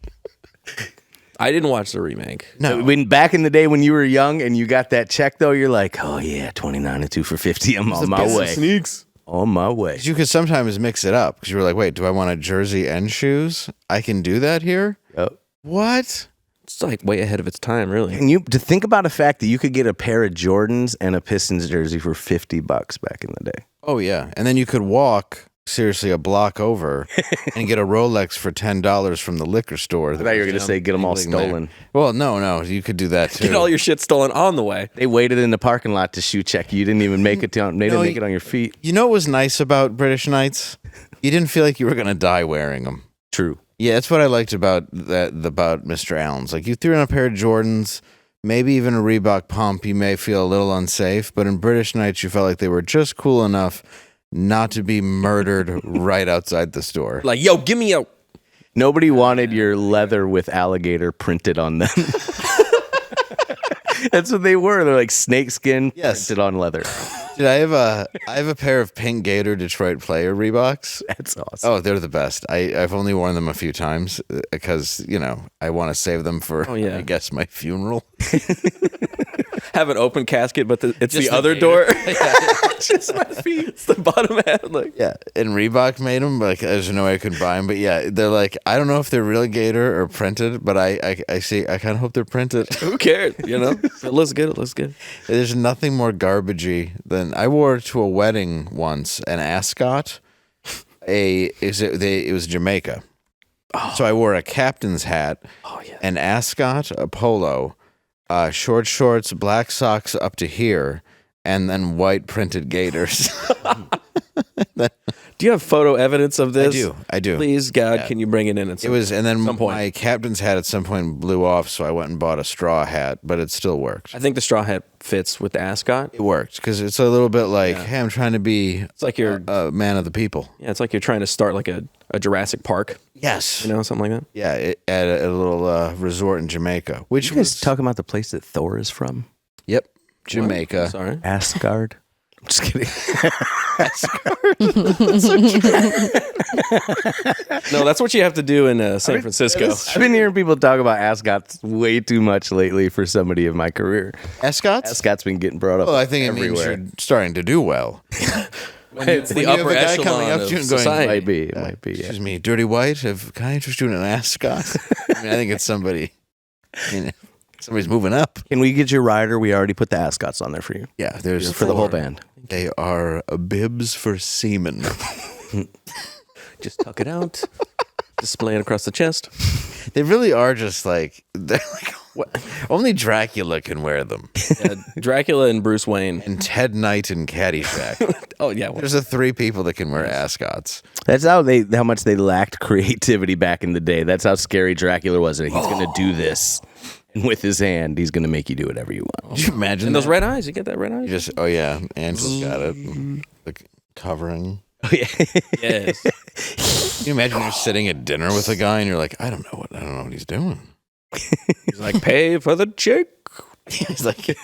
I didn't watch the remake. No. When back in the day when you were young and you got that check though, you're like, oh yeah, 29 and 2 for 50. I'm on my way. Sneaks. On my way. You could sometimes mix it up because you were like, wait, do I want a jersey and shoes? I can do that here? Yep. What? It's like way ahead of its time, really. And you to think about the fact that you could get a pair of Jordans and a Pistons jersey for $50 back in the day. Oh, yeah. And then you could walk, seriously, a block over and get a Rolex for $10 from the liquor store. I thought you were going to say get them all stolen. Well, no. You could do that, too. Get all your shit stolen on the way. They waited in the parking lot to shoe check you. You didn't even make it down. They didn't make it on your feet. You know what was nice about British Knights? You didn't feel like you were going to die wearing them. True. Yeah, that's what I liked about Mr. Allen's. Like, you threw in a pair of Jordans, maybe even a Reebok pump, you may feel a little unsafe, but in British Knights, you felt like they were just cool enough not to be murdered right outside the store. Like, yo, give me a... Nobody wanted your leather with alligator printed on them. That's what they were. They're like snakeskin printed on leather. Dude, I have a pair of pink Gator Detroit Player Reeboks. That's awesome. Oh, they're the best. I've only worn them a few times because, I want to save them for, I guess, my funeral. Have an open casket, but it's Just the the other Gator. door. Just my feet. It's the bottom half. Like, Yeah, and Reebok made them. Like, there's no way I could buy them, but yeah, they're like, I don't know if they're real Gator or printed, but I see. I kind of hope they're printed. who cares? It looks good. It looks good. There's nothing more garbagey than I wore to a wedding once an ascot. It was Jamaica, so I wore a captain's hat, an ascot, a polo, short shorts, black socks up to here, and then white printed gaiters. Do you have photo evidence of this? I do. Please, God, can you bring it in at some And then some point. my captain's hat at some point blew off, so I went and bought a straw hat, but it still worked. I think the straw hat fits with the ascot. It worked because it's a little bit like, hey, I'm trying to be It's like you're a man of the people. Yeah, it's like you're trying to start like a Jurassic Park. Yes. Something like that. Yeah, at a little resort in Jamaica. Which You guys talking about the place that Thor is from? Yep, Jamaica. What? Sorry. Asgard. I'm just kidding. No, that's what you have to do in San Francisco. I've been hearing people talk about ascots way too much lately for somebody of my career. Ascots? Ascot's been getting brought up Well, I think it means everywhere. you're starting to do well. It's the you have upper a guy echelon coming up of to you and going, society. It might be. Yeah. Excuse me, Dirty White, can I interest you in an ascot? I think it's somebody. Somebody's moving up. Can we get your rider? We already put the ascots on there for you. Yeah, there's For the whole 4. band. They are bibs for seamen. Just tuck it out, display it across the chest. They really are just like, they're like, what? Only Dracula can wear them. Dracula and Bruce Wayne. And Ted Knight and Caddyshack. Oh yeah, There's the 3 people that can wear ascots. That's how much they lacked creativity back in the day. That's how scary Dracula was. He's going to do this. And with his hand, he's going to make you do whatever you want. Could you imagine and those that? red eyes. You get that red You eyes? just, oh yeah, Angela's got it. The covering. Oh, yeah. Yes. Can you imagine you're sitting at dinner with a guy and you're like, I don't know what he's doing. He's like, pay for the chick. He's like,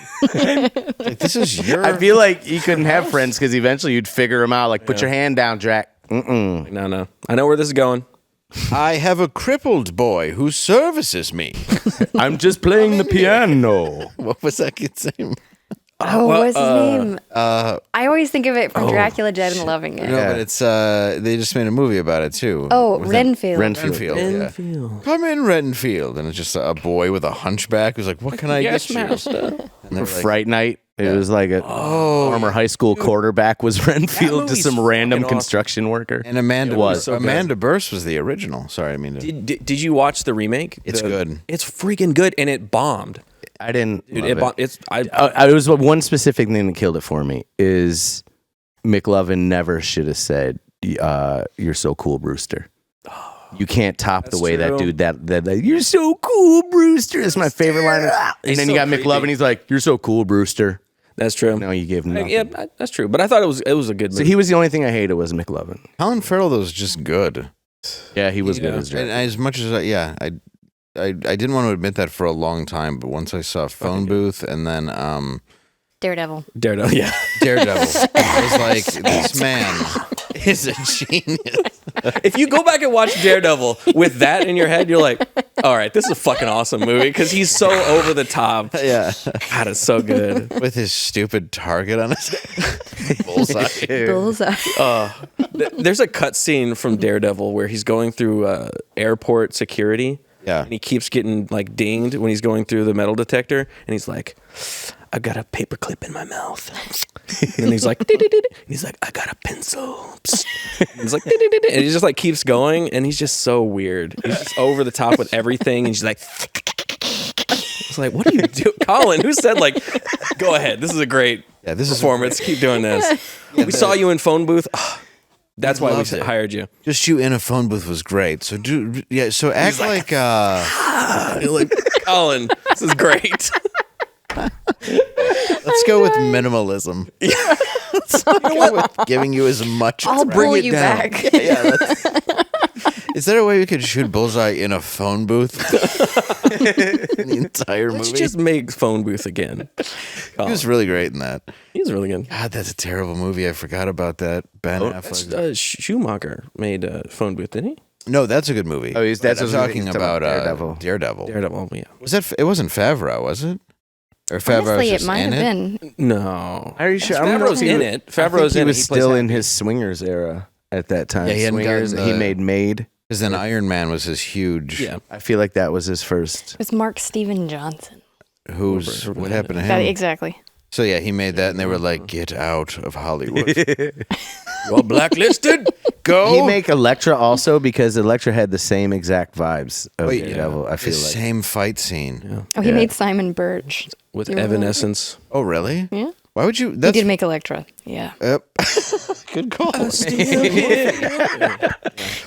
this is your. I feel like you couldn't have friends because eventually you'd figure them out. Like, put your hand down, Drac. Mm-mm. No. I know where this is going. I have a crippled boy who services me. I'm just playing the piano. What was that kid's name? Oh, what's his name? I always think of it from Dracula Dead and Loving It. No, but it's they just made a movie about it too. Oh, With Renfield. Renfield. Yeah. Come in, Renfield, and it's just a boy with a hunchback who's like, "What can I Yes, get you?" master. And they're like, Fright Night. It was like a former high school quarterback was Renfield to movie's some random fucking awesome. construction worker. and Amanda was so good. Amanda Burse was the original. Sorry, I mean to. Did you watch the remake? It's good. It's freaking good, and it bombed. I didn't. Dude, love it it. bombed. It was one specific thing that killed it for me is McLovin never should have said, "You're so cool, Brewster." You can't top the That's way that true. dude that you're so cool, Brewster. It's my favorite line. And then you got McLovin. He's like, "You're so cool, Brewster." That's true. No, you gave him nothing. Yeah, that's true. But I thought it was a good So movie. he was the only thing I hated was McLovin. Colin Farrell though was just good. Yeah, he was good as And Jack. as much as I didn't want to admit that for a long time, but once I saw Phone Booth and then Daredevil. Daredevil. Yeah. Daredevil, I was like, this man is a genius. If you go back and watch Daredevil with that in your head, you're like, all right, this is a fucking awesome movie because he's so over the top. Yeah, God, it's so good. with his stupid target on his bullseye. Bullseye. There's a cut scene from Daredevil where he's going through airport security. Yeah. And he keeps getting like dinged when he's going through the metal detector. And he's like, I got a paperclip in my mouth. And he's like, "Dee-dee-dee-dee." And he's like, I got a pencil. Psst. And he's like, "Dee-dee-dee-dee." And he just like keeps going. And he's just so weird. He's just over the top with everything. And she's like, it's like, what do you do? Colin, who said like, go ahead. This is a great This is performance. Keep doing this. We saw you in Phone Booth. That's why we loved it. hired you. Just you in a phone booth was great. So so act like You're like, Colin, this is great. let's go with minimalism. Let's go with giving you as much. I'll pull you back. Is there a way we could shoot Bullseye in a phone booth? In the entire Let's movie. just make Phone Booth again. He was really great in that. He's really good. God, that's a terrible movie. I forgot about that. Ben Affleck. Schumacher made Phone Booth, didn't he? No, that's a good movie. Oh, that's I'm what talking he's about Daredevil. Daredevil. Daredevil, yeah. Was that? It wasn't Favreau, was it? Or Favreau Honestly, was it just might in have it? been. No. Are you sure? Favreau's in it. Favreau's he in it. was He plays still Happy. in his Swingers era at that time. Yeah, he hadn't Swingers. gotten He the- made Made. Because then Iron Man was his huge. Yeah. I feel like that was his first. It was Mark Steven Johnson. Who's what happened to That, him? exactly. So yeah, he made that, and they were like, "Get out of Hollywood." Well, blacklisted. Go. He make Elektra also because Elektra had the same exact vibes of Wait, Daredevil. I the feel like. same fight scene. Oh, he Yeah. made Simon Birch. With You remember Evanescence. Oh, really? Yeah. Why would you? He That's did make Elektra. Yeah. good call.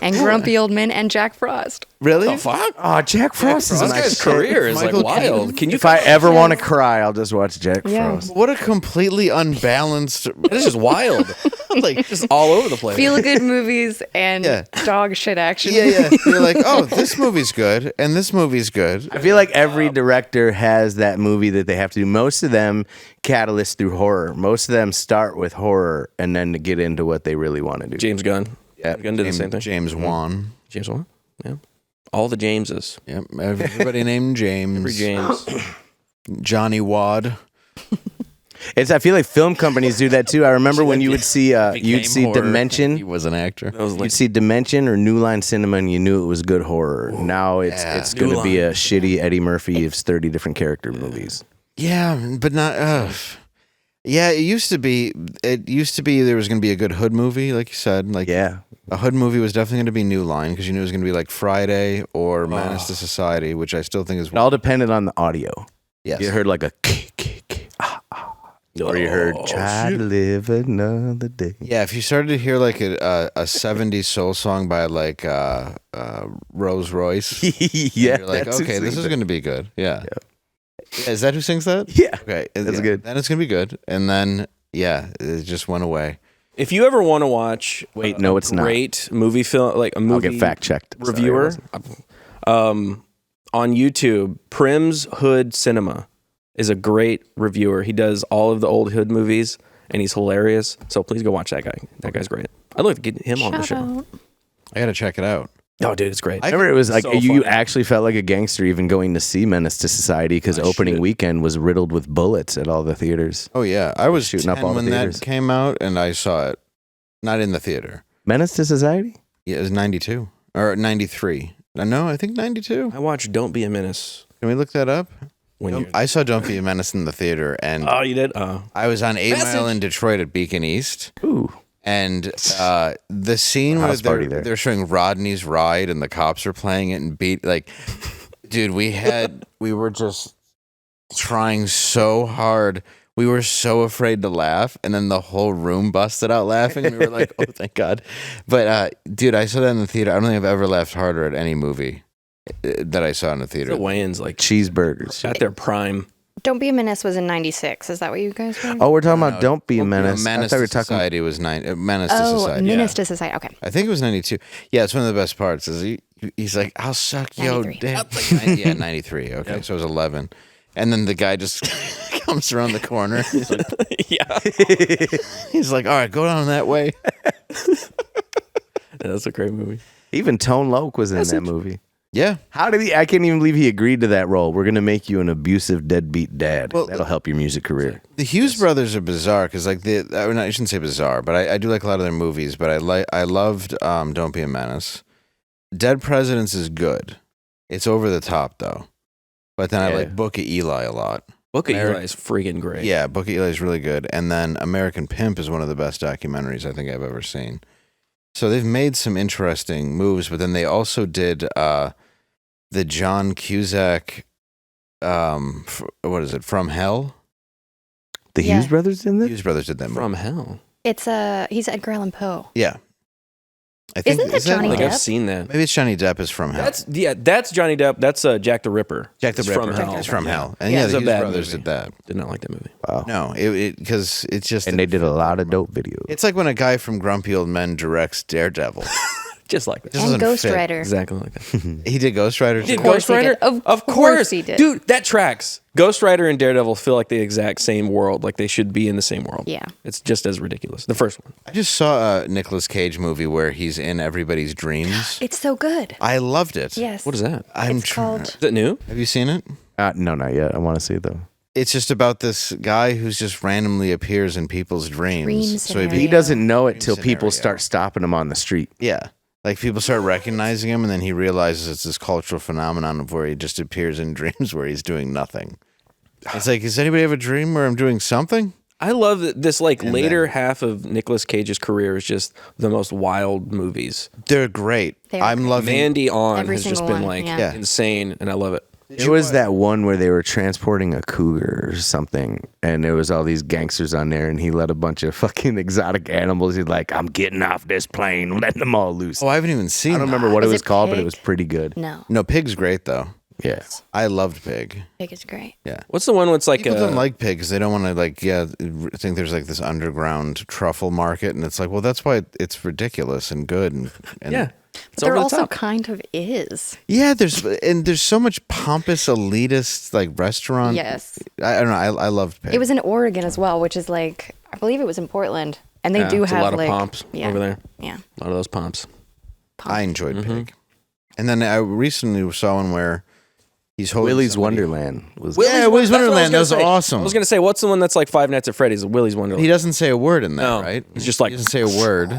And Grumpy Old Men and Jack Frost. Really? Fuck. Oh, Jack Frost is This my guy's shit. career is like Michael wild. Keaton? Can you? If I ever want to cry, I'll just watch Jack Yeah. Frost. What a completely unbalanced. This is wild. like, Just all over the place. Feel good movies and Yeah. dog shit action. yeah. You're like, oh, this movie's good, and this movie's good. I feel like every director has that movie that they have to do. Most of them catalyst through horror. Most of them start with horror and then to get into what they really want to do. James Gunn. Yeah. Gunn did the same thing. James Wan. James Wan. Yeah. All the Jameses. Yep. Everybody named James. Every James. Johnny Wad. I feel like film companies do that too. I remember when you would see He Dimension. was an actor. That was like You'd see Dimension or New Line Cinema, and you knew it was good horror. Now it's going to be a shitty Eddie Murphy of 30 different character movies. Yeah, but not. Yeah, it used to be. There was going to be a good Hood movie, like you said. Like Yeah. a Hood movie was definitely going to be New Line because you knew it was going to be like Friday or Menace to Society, which I still think is. It all depended on the audio. Yes. You heard like a or you heard try to live another day. Yeah, if you started to hear like a 70s soul song by like Rose Royce, Yeah, you're like, that's okay, this is insane. going to be good. Yeah. Is that who sings that? Yeah. Okay, That's good. Then it's going to be good. And then, yeah, it just went away. if you ever want to watch Wait, no, it's not. great movie film, like a movie I'll get fact checked. reviewer on YouTube, Prim's Hood Cinema is a great reviewer. He does all of the old Hood movies and he's hilarious. So please go watch that guy. That guy's great. I'd like to get him on the Shout show. out. I got to check it out. Oh, dude, it's great. I remember it was like So you funny. actually felt like a gangster even going to see Menace to Society because opening shit. weekend was riddled with bullets at all the theaters. Oh, yeah. I was Shooting 10 up all the when that theaters. came out, and I saw it. Not in the theater. Menace to Society? Yeah, it was 92. Or 93. No, I think 92. I watched Don't Be a Menace Can we look that up? when you. I saw Don't Be a Menace in the theater, and Oh, you did? Oh. I was on 8 Message. Mile in Detroit at Beacon East. Ooh. And the scene where House party there. they're showing Rodney's Ride and the cops are playing it and dude, we were just trying so hard. we were so afraid to laugh, and then the whole room busted out laughing. And we were like, "Oh, thank God!" But dude, I saw that in the theater. I don't think I've ever laughed harder at any movie that I saw in the theater. The Wayans like Cheeseburgers. at their prime. Don't Be a Menace was in 96. Is that what you guys were? Oh, we're talking about Don't Be a Menace. Menace I thought we were to talking Society was Menace to Oh, Society. Menace yeah. to Society. Okay. I think it was 92. Yeah, it's one of the best parts. Is he's like, "I'll suck yo 93. dick." Yeah, 93. Okay, so it was 11. And then the guy just comes around the corner. He's like, Yeah. he's like, "All right, go down that way." That's a great movie. Even Tone Loc was in that movie. Yeah. How did he? I can't even believe he agreed to that role. We're gonna make you an abusive deadbeat dad. Well, That'll help your music career. The Hughes brothers are bizarre because, like, I shouldn't say bizarre, but I do like a lot of their movies. But I loved Don't Be a Menace. Dead Presidents is good. It's over the top though. But then I Yeah. like Book of Eli a lot. Book of Eli is freaking great. Yeah, Book of Eli is really good. And then American Pimp is one of the best documentaries I think I've ever seen. So they've made some interesting moves, but then they also did the John Cusack, what is it, From Hell? The Yeah. Hughes brothers in this? Hughes brothers did that movie. From Hell. It's he's Edgar Allan Poe. Yeah. I think, Isn't that is Johnny Like Depp? I've seen that. Maybe it's Johnny Depp is From Hell. That's Johnny Depp. That's Jack the Ripper. Jack the It's Ripper From Hell. is From Hell. And Yeah, yeah, it's the a Hughes bad brothers movie. did that. Did not like that movie. Wow. No, because it's just... And they did a lot of dope videos. It's like when a guy from Grumpy Old Men directs Daredevil. Just like that. Just And doesn't Ghost fit. Rider. Exactly like that. He did Ghost Rider. Did too? course Ghost he Rider? did. Of course course he did. Dude, that tracks. Ghost Rider and Daredevil feel like the exact same world. Like they should be in the same world. Yeah. It's just as ridiculous. The first one. I just saw a Nicolas Cage movie where he's in everybody's dreams. It's so good. I loved it. Yes. What is that? I'm It's called Is it new? Have you seen it? No, not yet. I want to see it though. It's just about this guy who's just randomly appears in people's dreams. Dream he scenario. He doesn't know it till Dream people scenario. start stopping him on the street. Yeah. Like people start recognizing him, and then he realizes it's this cultural phenomenon of where he just appears in dreams where he's doing nothing. It's like, does anybody have a dream where I'm doing something? I love that this like And later then- half of Nicolas Cage's career is just the most wild movies. They're great. They are I'm great. loving. Mandy on Every has just single been one, like yeah. insane, and I love it. It was that one where they were transporting a cougar or something, and there was all these gangsters on there, and he let a bunch of fucking exotic animals. He's like, "I'm getting off this plane, letting them all loose." Oh, I haven't even seen. I don't that. remember what it Is was it called, but it Pig? was pretty good. No. No, Pig's great though. Yeah. I loved Pig. Pig is great. Yeah. What's the one where it's like People don't like Pig because they don't want to think there's like this underground truffle market, and it's like, well, that's why it's ridiculous and good and yeah. It's There over the also top. kind of is. yeah. There's so much pompous elitist like restaurant. Yes. I don't know. I loved Pig. It was in Oregon as well, which is like, I believe it was in Portland. And they do It's have a lot of like pomps yeah, over there. Yeah. A lot of those pomps. I enjoyed Mm-hmm. Pig, and then I recently saw one where he's holding Willy's somebody- Wonderland was. Yeah, Willy's That's what I Wonderland. That was gonna say. awesome. I was gonna say, what's the one that's like Five Nights at Freddy's? Willy's Wonderland. He doesn't say a word in that, No, right? he's just like- he doesn't say a word.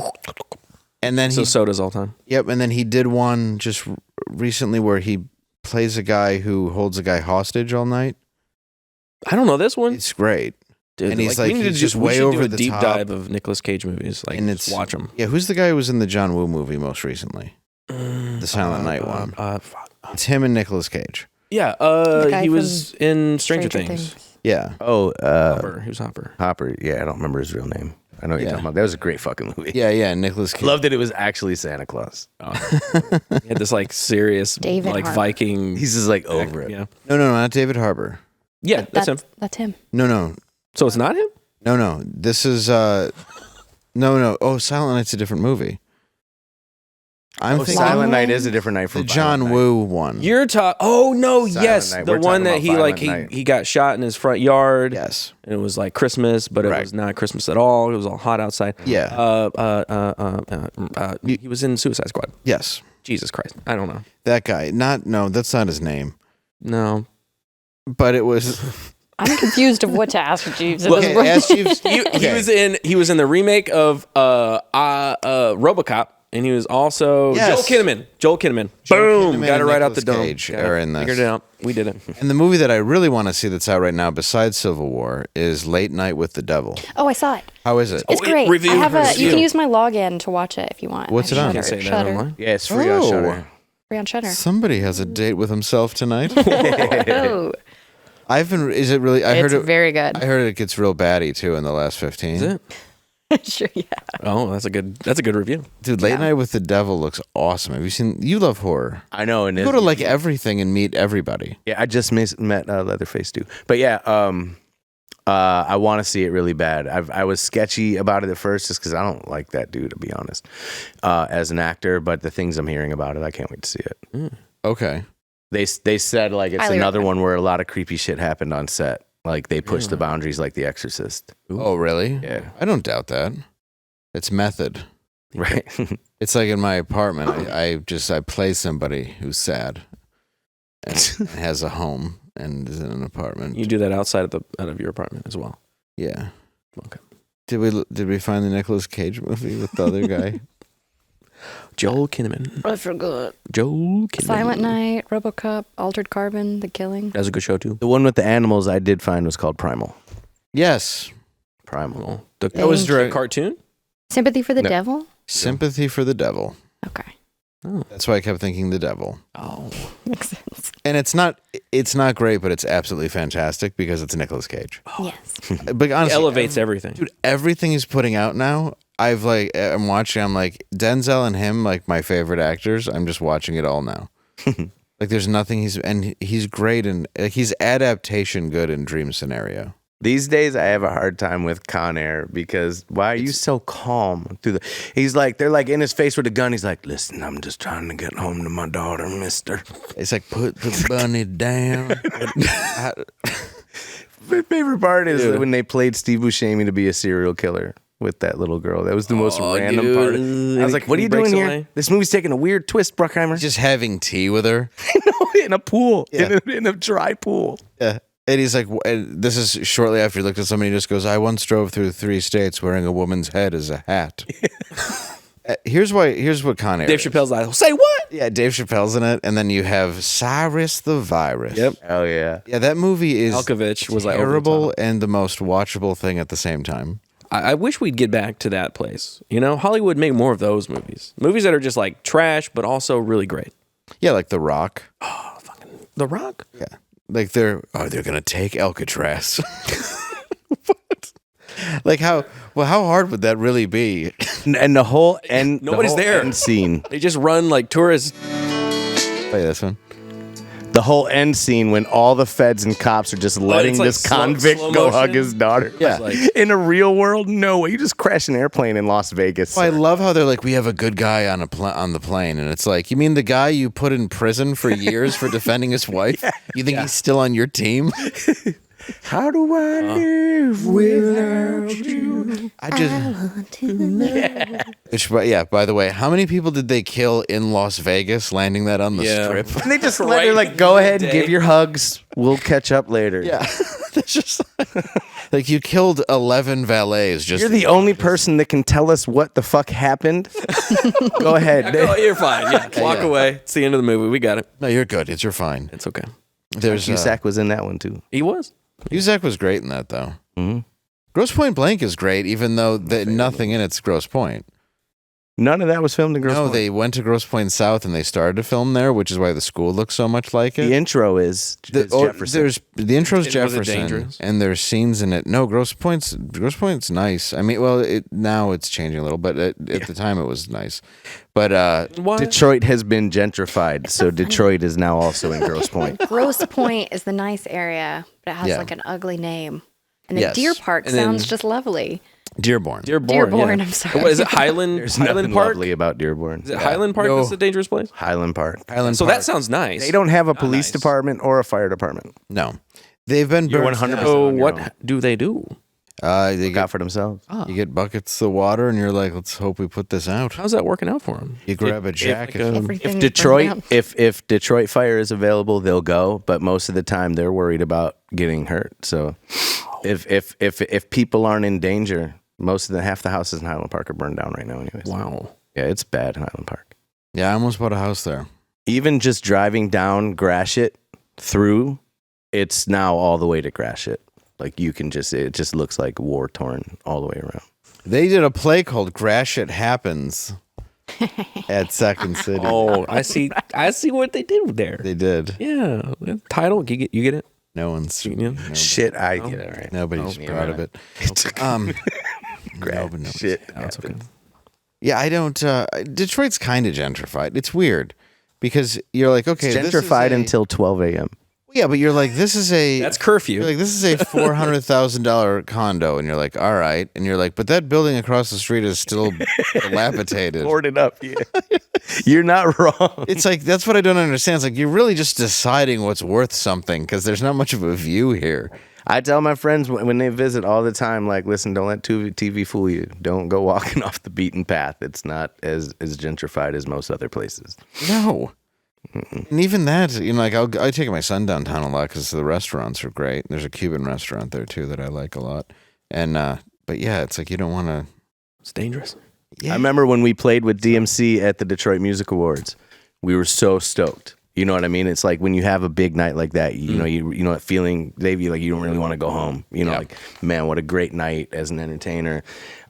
And then so he sodas all the time. Yep, and then he did one just recently where he plays a guy who holds a guy hostage all night. I don't know this one. It's great. Dude, and he's like, we need to he's just we way should do over a the deep top. dive of Nicolas Cage movies. Like, And just watch them. Yeah, who's the guy who was in the John Woo movie most recently? The Silent Night one. Fuck. It's him and Nicolas Cage. Yeah, guy he was from in Stranger Things. Yeah. Oh, Hopper. He was Hopper. Hopper. Yeah, I don't remember his real name. I know what you're Yeah. talking about. That was a great fucking movie. Yeah, Nicolas Cage. Loved that it was actually Santa Claus. He had this like serious David like Harbour. Viking. He's just like over it. Yeah, No, not David Harbour. yeah, that's him. That's him. No. So it's not him. No. This is no. Oh, Silent Night's a different movie. I'm Oh, thinking Silent Night Night? is a different night from the John Violent Night. Woo one. You're talking. Oh no, Silent yes, Night. the We're one talking that about he like Violent Night. he got shot in his front yard. Yes. And it was like Christmas, but it Right. was not Christmas at all. It was all hot outside. Yeah. He was in Suicide Squad. Yes. Jesus Christ, I don't know. That guy. No, that's not his name. No, But it was. I'm confused of what to ask Jeeves. at Look, this point. ask Jeeves. he Okay. was in the remake of RoboCop, and he was also Yes. Joel Kinnaman. Joel Boom, Kinnaman got it and right out the Nicolas dome. Cage Got it. are in this. Figured it out. We did it. And the movie that I really want to see that's out right now, besides Civil War, is Late Night with the Devil. Oh, I saw it. How is it? It's Oh, great. review, I have review. you can use my login to watch it if you want. What's it on? You can say that Shudder. online. Yeah, it's free on Oh. Shudder. Free on Shudder. Somebody has a date with himself tonight. Oh, Is it really? I It's heard it. very good. I heard it gets real batty too in the last 15. Is it? Sure, yeah. Oh, that's a good review. Dude, Late Night with the Devil looks awesome. Have you seen? You love horror. I know, and You go to like everything and meet everybody. yeah, I just met Leatherface too. But yeah, I want to see it really bad. I was sketchy about it at first just because I don't like that dude, to be honest, as an actor. But the things I'm hearing about it, I can't wait to see it. Okay. They said like it's Highly another recommend. one where a lot of creepy shit happened on set. Like they pushed the boundaries, like The Exorcist. Oh, really? Yeah. I don't doubt that. It's method. Right. It's like in my apartment. I play somebody who's sad and has a home and is in an apartment. You do that out of your apartment as well. Yeah. Okay. Did we find the Nicolas Cage movie with the other guy? Joel Kinnaman. I forgot. Joel Kinnaman. Silent Night, RoboCop, Altered Carbon, The Killing. That's a good show too. The one with the animals I did find was called Primal. Yes. Primal. That was Thank a cartoon. Sympathy for the No. Devil? Sympathy for the Devil. Okay. That's why I kept thinking the devil. Oh, Makes sense. And it's not great, but it's absolutely fantastic because it's Nicolas Cage. Yes. But it honestly, elevates everything. dude, everything he's putting out now, I'm watching, I'm like, Denzel and him, like my favorite actors, I'm just watching it all now. Like there's nothing he's great and he's adaptation good in Dream Scenario. These days, I have a hard time with Con Air because why are you so calm? He's like, they're like in his face with a gun. He's like, listen, I'm just trying to get home to my daughter, mister. It's like, put the bunny down. My favorite part is when they played Steve Buscemi to be a serial killer with that little girl. That was the most random part. I was like, what are you doing here? This movie's taking a weird twist, Bruckheimer. Just having tea with her. In a pool, Yeah. in a dry pool. Yeah. And he's like, and this is shortly after he looked at somebody. He just goes, I once drove through 3 states wearing a woman's head as a hat. Here's what Con Air Dave is. Chappelle's like, say what? Yeah, Dave Chappelle's in it. And then you have Cyrus the Virus. Yep. Oh, yeah. Yeah, that movie is Malkovich was like over the terrible top. and the most watchable thing at the same time. I wish we'd get back to that place. You know, Hollywood make more of those movies. Movies that are just like trash, but also really great. Yeah, like The Rock. The Rock? Yeah. Like they're gonna take Alcatraz. What? Like how hard would that really be? And the whole end, Nobody's the whole there. end scene. They just run like tourists. Play this one. The whole end scene when all the feds and cops are just letting it's like this convict slow go motion? hug his daughter. Yeah. Like- In a real world, no way. You just crash an airplane in Las Vegas. Well, I love how they're like, we have a good guy on the plane, and it's like, you mean the guy you put in prison for years for defending his wife? You think he's still on your team? How do I live without you? I just. Which, yeah. By the way, how many people did they kill in Las Vegas landing that on the Yeah. strip? And they just let Right her like, go ahead and day. give your hugs. We'll catch up later. Yeah, that's just like you killed 11 valets. Just You're the only person that can tell us what the fuck happened. Go ahead. Oh, you're fine. Yeah. Walk Yeah. away. It's the end of the movie. We got it. No, you're good. You're fine. It's okay. There's Cusack was in that one too. He was. Cusack was great in that though. Mm-hmm. Grosse Point Blank is great, even though nothing in it's Grosse Point. None of that was filmed in Grosse Point. They went to Grosse Point South and they started to film there, which is why the school looks so much like it. The intro is Jefferson. The intro's Was it Jefferson, dangerous? and there's scenes in it. No, Grosse Point's nice. I mean, well, now it's changing a little, but at the time it was nice. But What? Detroit has been gentrified, so Detroit is now also in Grosse Point. Grosse Point is the nice area, but it has Yeah. like an ugly name. And the Yes. Deer Park And then- sounds just lovely. Dearborn. Dearborn, I'm sorry. What is it? Highland There's Highland nothing Park? lovely about Dearborn. Is it Highland Park No. that's a dangerous place? Highland Park. Highland So Park. that sounds nice. They don't have a police nice. department or a fire department. No, they've been You're burned 100% down. So on your what own. do they do? They Got get, for themselves. you get buckets of water, and you're like, let's hope we put this out. How's that working out for them? You grab a jacket. Everything If is Detroit, burned down. if Detroit fire is available, they'll go. But most of the time, they're worried about getting hurt. So, if people aren't in danger, half the houses in Highland Park are burned down right now. Anyways, Wow. yeah, it's bad in Highland Park. Yeah, I almost bought a house there. Even just driving down Gratiot through, it's now all the way to Gratiot. Like you can it just looks like war torn all the way around. They did a play called Gratiot Happens at Second City. Oh, I see. I see what they did there. They did. Yeah, title. You get it. No one's Shit, I get it right. Nobody's proud of it. Grab shit. That's okay. Yeah, I don't. Detroit's kind of gentrified. It's weird because you're like, okay, It's this is gentrified until 12 a.m. Yeah, but you're like, this is a That's curfew. You're like, this is a $400,000 condo, and you're like, all right, and you're like, but that building across the street is still dilapidated. Boarded up, yeah. You're not wrong. It's like that's what I don't understand. It's like you're really just deciding what's worth something because there's not much of a view here. I tell my friends when they visit all the time, like, listen, don't let TV fool you. Don't go walking off the beaten path. It's not as gentrified as most other places. No. And even that, like I take my son downtown a lot because the restaurants are great. There's a Cuban restaurant there too that I like a lot. And but yeah, it's like you don't want to. It's dangerous. Yeah. I remember when we played with DMC at the Detroit Music Awards. We were so stoked. You know what I mean? It's like when you have a big night like that, you know that feeling, Davey, like you don't really want to go home. You know, like, man, what a great night as an entertainer.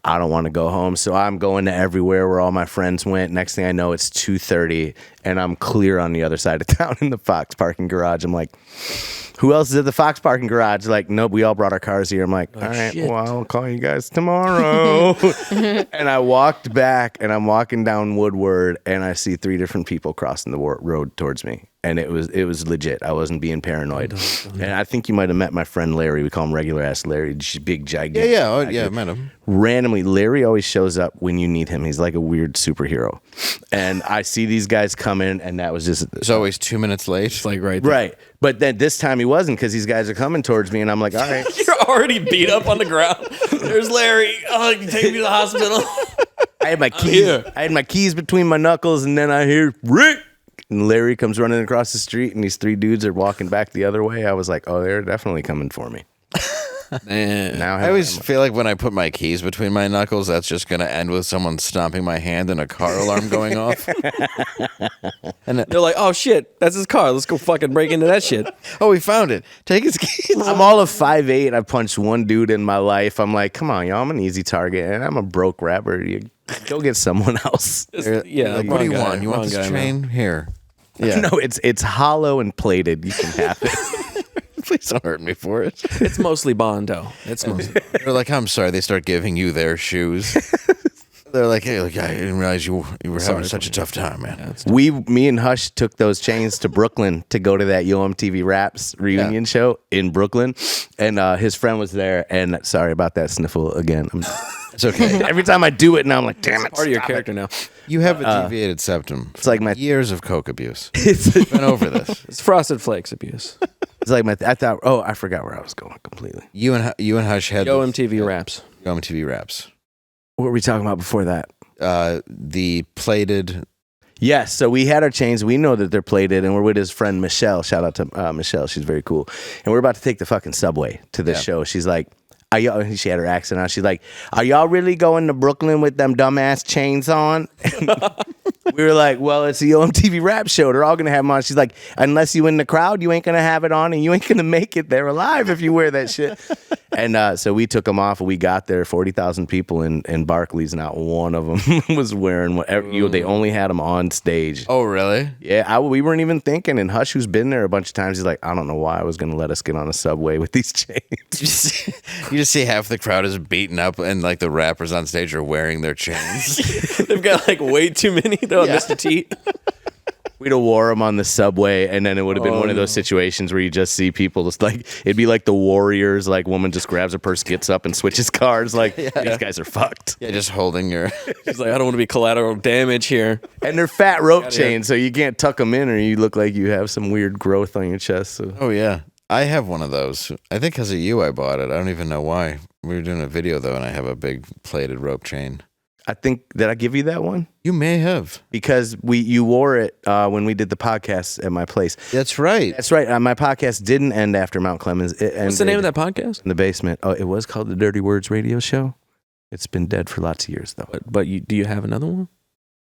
I don't want to go home. So I'm going to everywhere where all my friends went. Next thing I know, it's 2:30 and I'm clear on the other side of town in the Fox parking garage. I'm like, who else is at the Fox parking garage? Like, nope, we all brought our cars here. I'm like, all right, well, I'll call you guys tomorrow. And I walked back and I'm walking down Woodward and I see 3 different people crossing the road towards me. And it was legit. I wasn't being paranoid. And I think you might have met my friend Larry. We call him regular ass Larry. Big, gigantic. Yeah. I met him. Randomly, Larry always shows up when you need him. He's like a weird superhero. And I see these guys come in, and that was just... It's always 2 minutes late. It's like right there. Right. But then this time he wasn't because these guys are coming towards me, and I'm like, all right. You're already beat up on the ground. There's Larry. Oh, you take me to the hospital. I had my keys. I had my keys between my knuckles, and then I hear Rick. And Larry comes running across the street, and these 3 dudes are walking back the other way. I was like, oh, they're definitely coming for me. Man. Now I always feel like when I put my keys between my knuckles, that's just going to end with someone stomping my hand and a car alarm going off. And they're like, oh, shit, that's his car. Let's go fucking break into that shit. Oh, we found it. Take his keys. I'm all of 5'8". I punched one dude in my life. I'm like, come on, y'all. I'm an easy target, and I'm a broke rapper. You go get someone else. Yeah. Like, what do you want? You want this chain? Here. Yeah. No, it's hollow and plated. You can have it. Please don't hurt me for it. It's mostly Bondo. It's mostly. They're like, I'm sorry. They start giving you their shoes. They're like, hey, look, I didn't realize you were having such a tough time, man. Yeah, me and Hush took those chains to Brooklyn to go to that UMTV Raps reunion show in Brooklyn, and his friend was there. And sorry about that sniffle again. It's okay. Every time I do it now, I'm like, damn it. Part of your character now. You have a deviated septum. It's like my years of coke abuse. It's Been over this. It's Frosted Flakes abuse. It's like I thought. Oh, I forgot where I was going completely. You and Hush had Yo MTV Raps. Yo MTV Raps. What were we talking about before that? The plated. Yes, so we had our chains. We know that they're plated, and we're with his friend Michelle. Shout out to Michelle. She's very cool. And we're about to take the fucking subway to this show. She's like, are y'all, she had her accent on. She's like, are y'all really going to Brooklyn with them dumbass chains on? We were like, well, it's the OMTV Rap Show. They're all going to have them on. She's like, unless you in the crowd, you ain't going to have it on, and you ain't going to make it there alive if you wear that shit. And so we took them off, and we got there, 40,000 people in Barclays. Not one of them was wearing whatever. They only had them on stage. Oh, really? Yeah, we weren't even thinking. And Hush, who's been there a bunch of times, he's like, I don't know why I was going to let us get on a subway with these chains. You just see half the crowd is beaten up, and like the rappers on stage are wearing their chains. They've got like way too many. They're on Mr. T. We'd have wore them on the subway, and then it would have been one of those situations where you just see people just like, it'd be like the Warriors, like woman just grabs her purse, gets up, and switches cars. Like, these guys are fucked. Yeah, just holding your. She's like, I don't want to be collateral damage here. And they're fat rope chains, so you can't tuck them in, or you look like you have some weird growth on your chest. So. Oh, yeah. I have one of those. I think because of you, I bought it. I don't even know why. We were doing a video, though, and I have a big plated rope chain. I think, did I give you that one? You may have. Because you wore it when we did the podcast at my place. That's right. That's right. My podcast didn't end after Mount Clemens. What's the name of that podcast? In the basement. Oh, it was called the Dirty Words Radio Show. It's been dead for lots of years, though. But do you have another one?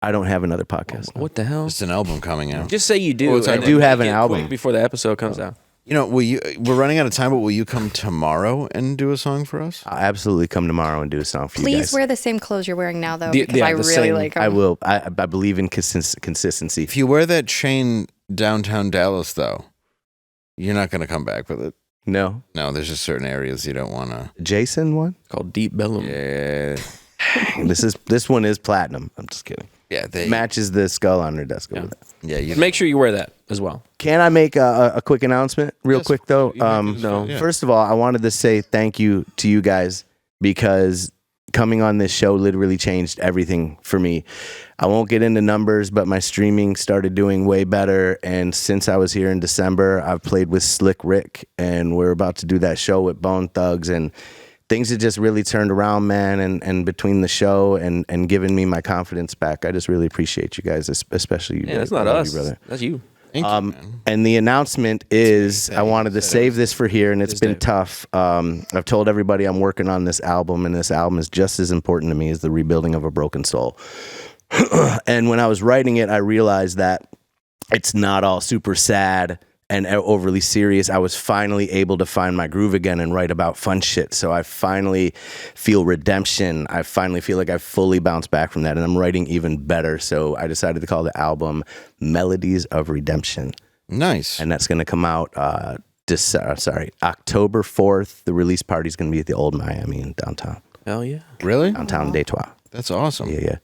I don't have another podcast. No. What the hell? Just an album coming out. Just say you do. Well, I do have an album. Before the episode comes out. You know, we're running out of time, but will you come tomorrow and do a song for us? I'll absolutely come tomorrow and do a song for you guys. Please wear the same clothes you're wearing now, though, because I really like them. I will. I believe in consistency. If you wear that chain downtown Dallas, though, you're not going to come back with it. No. No, there's just certain areas you don't want to. Jason one? Called Deep Bellum. Yeah. This one is platinum. I'm just kidding. Yeah. Matches the skull on her desk over there. Yeah. You Make sure you wear that as well. Can I make a quick announcement real Yes, quick though? no. Yeah. First of all, I wanted to say thank you to you guys because coming on this show literally changed everything for me. I won't get into numbers, but my streaming started doing way better. And since I was here in December, I've played with Slick Rick, and we're about to do that show with Bone Thugs, and things have just really turned around, man. And between the show and giving me my confidence back, I just really appreciate you guys, especially you. Yeah, that's not us, brother. That's you. Thank you, man. And the announcement is I wanted to save this for here, and it's been tough. I've told everybody I'm working on this album, and this album is just as important to me as the rebuilding of a broken soul. And when I was writing it, I realized that it's not all super sad and overly serious. I was finally able to find my groove again and write about fun shit. So I finally feel redemption. I finally feel like I've fully bounced back from that, and I'm writing even better. So I decided to call the album Melodies of Redemption. Nice. And that's going to come out October 4th. The release party is going to be at the Old Miami in downtown. Hell yeah. Really? Downtown Detroit. That's awesome. Yeah.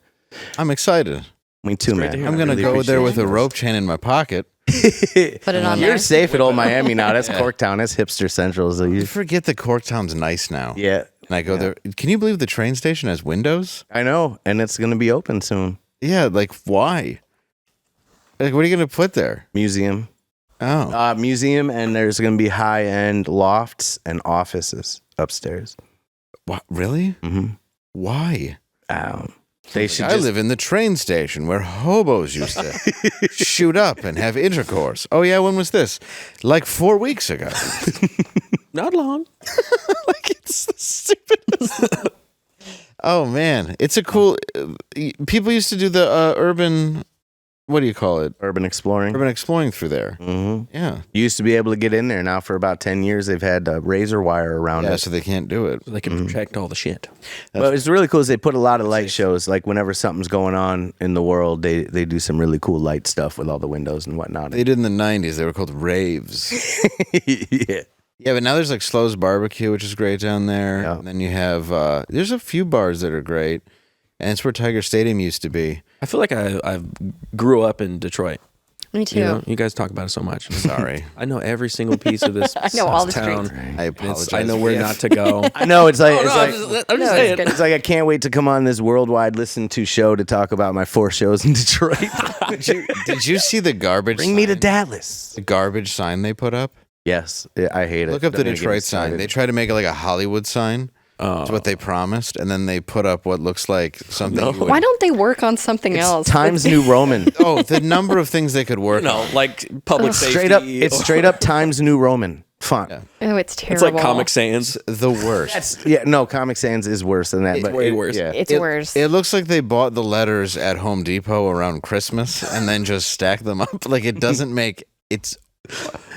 I'm excited. Me too, man. I'm gonna go there with a rope chain in my pocket. Put it on You're there. safe at Old Miami now. That's Corktown. That's hipster central. So You forget that Corktown's nice now. yeah, And I go there. Can you believe the train station has windows? I know, and it's going to be open soon. Yeah, like why? Like, what are you gonna put there? Museum, Oh, museum, and there's going to be high-end lofts and offices upstairs. what? Really? Mm-hmm. Why? They should. I live in the train station where hobos used to shoot up and have intercourse. Oh yeah, when was this? Like 4 weeks ago. Not long. Like it's the stupidest. Oh man, it's a cool. People used to do the urban. What do you call it? Urban exploring. Urban exploring through there. Mm-hmm. Yeah. You used to be able to get in there. Now for about 10 years, they've had razor wire around Yeah, it. so they can't do it. So they can protect all the shit. But it's really cool is they put a lot of light shows. Like whenever something's going on in the world, they do some really cool light stuff with all the windows and whatnot. They did in the 90s. They were called raves. Yeah. Yeah, but now there's like Slow's Barbecue, which is great down there. Yeah. And then you have, there's a few bars that are great. And it's where Tiger Stadium used to be. I feel like I grew up in Detroit. Me too. You know, you guys talk about it so much. Sorry. I know every single piece of this I know all the town. streets. I apologize. I know for where the not to go. I know it's like I'm No, just it's saying. good. it's like I can't wait to come on this worldwide listen to show to talk about my 4 shows in Detroit. Did you see the garbage Bring me to sign? Dallas. The garbage sign they put up? Yes, I hate it. Look up the Don't even get me Detroit sign. started. They try to make it like a Hollywood sign. That's what they promised. And then they put up what looks like something. you would- Why don't they work on something else? Times New Roman. Oh, the number of things they could work No, on. like public safety. Straight up, it's straight up Times New Roman font. Yeah. Oh, it's It's terrible. like Comic Sans. The worst. No, Comic Sans is worse than that. It's but way worse. Yeah. It's worse. It looks like they bought the letters at Home Depot around Christmas and then just stacked them up. Like it doesn't make it's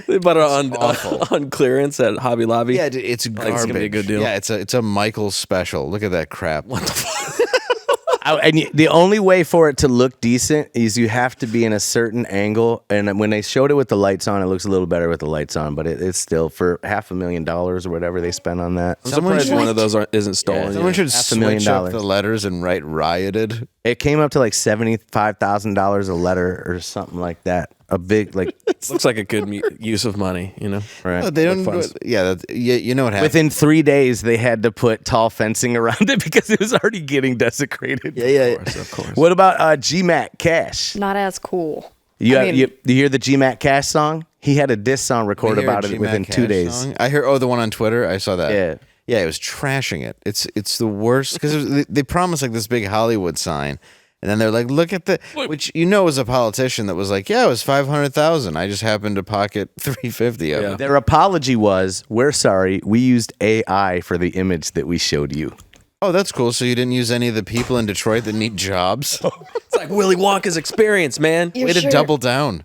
They bought it awful. on clearance at Hobby Lobby. yeah, it's think garbage. it's gonna be a good deal. Yeah, it's a Michael's special. Look at that crap. What the fuck? The only way for it to look decent is you have to be in a certain angle. And when they showed it with the lights on, it looks a little better with the lights on. But it's still for $500,000 or whatever they spent on that. I'm surprised one of those isn't stolen. Yeah. Someone should $500,000. switch up the letters and write rioted. It came up to like $75,000 a letter or something like that. A big like Looks like a good use of money, you know? right. Oh, they don't. funds. Yeah, you know what happened. Within 3 days, they had to put tall fencing around it because it was already getting desecrated. yeah. Of course. What about GMAC Cash? Not as cool. You, I mean- you hear the GMAC Cash song? He had a diss song record about it within 2 days. Song? I hear. Oh, the one on Twitter. I saw that. Yeah. Yeah, it was trashing it. It's the worst because they promised like this big Hollywood sign, and then they're like, "Look at the," which was a politician that was like, "Yeah, it was 500,000. I just happened to pocket 350 of Yeah. it." Their apology was, "We're sorry, we used AI for the image that we showed you." Oh, that's cool. So you didn't use any of the people in Detroit that need jobs? It's like Willy Wonka's experience, man. You Way sure? to double down.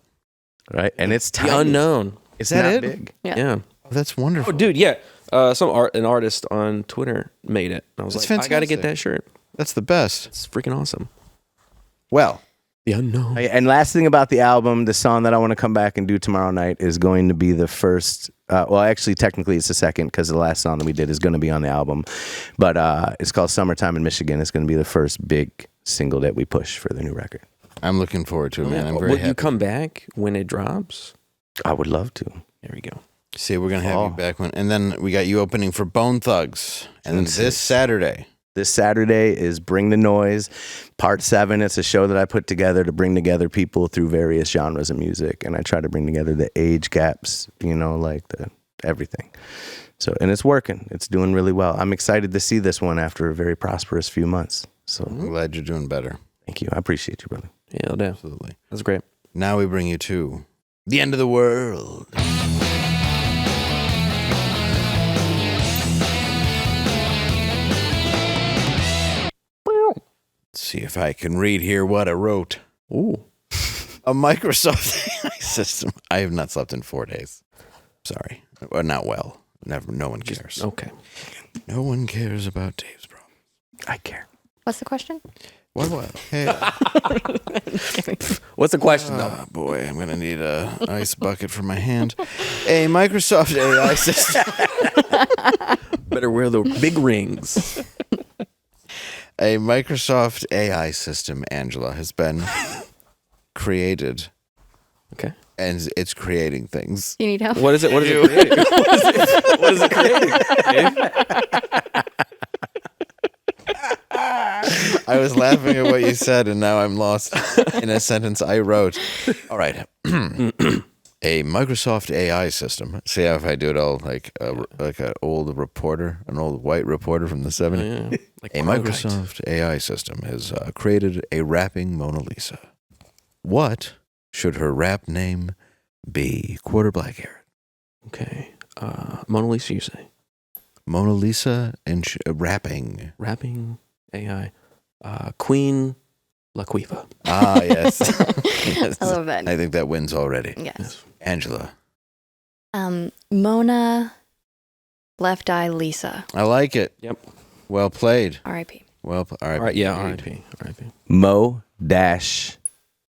Right? And it's The tiny. unknown. It's that not it? big. Yeah. Oh, that's wonderful. Oh, dude, yeah. An artist on Twitter made it. I was That's like, I got to get fantastic. that shirt. That's the best. It's freaking awesome. Well, The unknown. And last thing about the album, the song that I want to come back and do tomorrow night is going to be the first. Well, actually, technically, it's the second because the last song that we did is going to be on the album. But it's called "Summertime in Michigan." It's going to be the first big single that we push for the new record. I'm looking forward to it, man. I'm very Will happy. you come back when it drops? I would love to. There we go. See, we're gonna have you back when, and then we got you opening for Bone Thugs, and then this Saturday. This Saturday is Bring the Noise, Part 7. It's a show that I put together to bring together people through various genres of music, and I try to bring together the age gaps, like the everything. So, and it's working. It's doing really well. I'm excited to see this one after a very prosperous few months. So I'm glad you're doing better. Thank you. I appreciate you, brother. Yeah, no. Absolutely. That's great. Now we bring you to the end of the world. Let's see if I can read here what I wrote. Ooh. A Microsoft AI system. I have not slept in 4 days. Sorry. Well, not well. Never. No one cares. Okay. No one cares about Dave's problems. I care. What's the question? What? Hey. What's the question, though? Oh, boy, I'm going to need a ice bucket for my hand. A Microsoft AI system. Better wear the big rings. A Microsoft AI system, Angela, has been created. Okay. And it's creating things. You need help? What is it? What is it creating? What is it creating? Dave? I was laughing at what you said, and now I'm lost in a sentence I wrote. All right. A Microsoft AI system. See how if I do it all like an old reporter, an old white reporter from the 70s? Yeah. Like A Microsoft AI system has created a rapping Mona Lisa. What should her rap name be? Quarter Black Garrett. Okay. Mona Lisa, you say? Mona Lisa and rapping. Rapping AI. Queen Laquifa. Ah, yes. Yes. I love that. I think that wins already. Yes. Angela. Mona Left Eye Lisa. I like it. Yep. Well played. R.I.P. Well, all right. All right. Yeah. R.I.P. R.I.P. Mo dash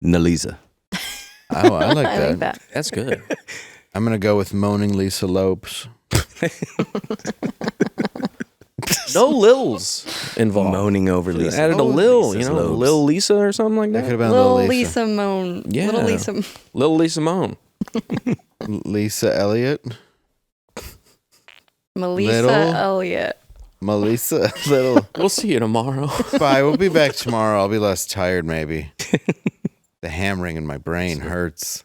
Nalisa. Oh, I like I that. like that. That's good. I'm going to go with Moaning Lisa Lopes. No Lils involved. Moaning over Should've Lisa. added a Oh, Lil, Lisa's you know, lobes. Lil Lisa or something like That could that. have been Little Little Lisa. Lisa Moan. Yeah. Little Lisa. Lil Lisa Moan. Lisa Elliott. Melissa Little- Elliott. Melissa Little. We'll see you tomorrow. Bye. We'll be back tomorrow. I'll be less tired, maybe. The hammering in my brain hurts.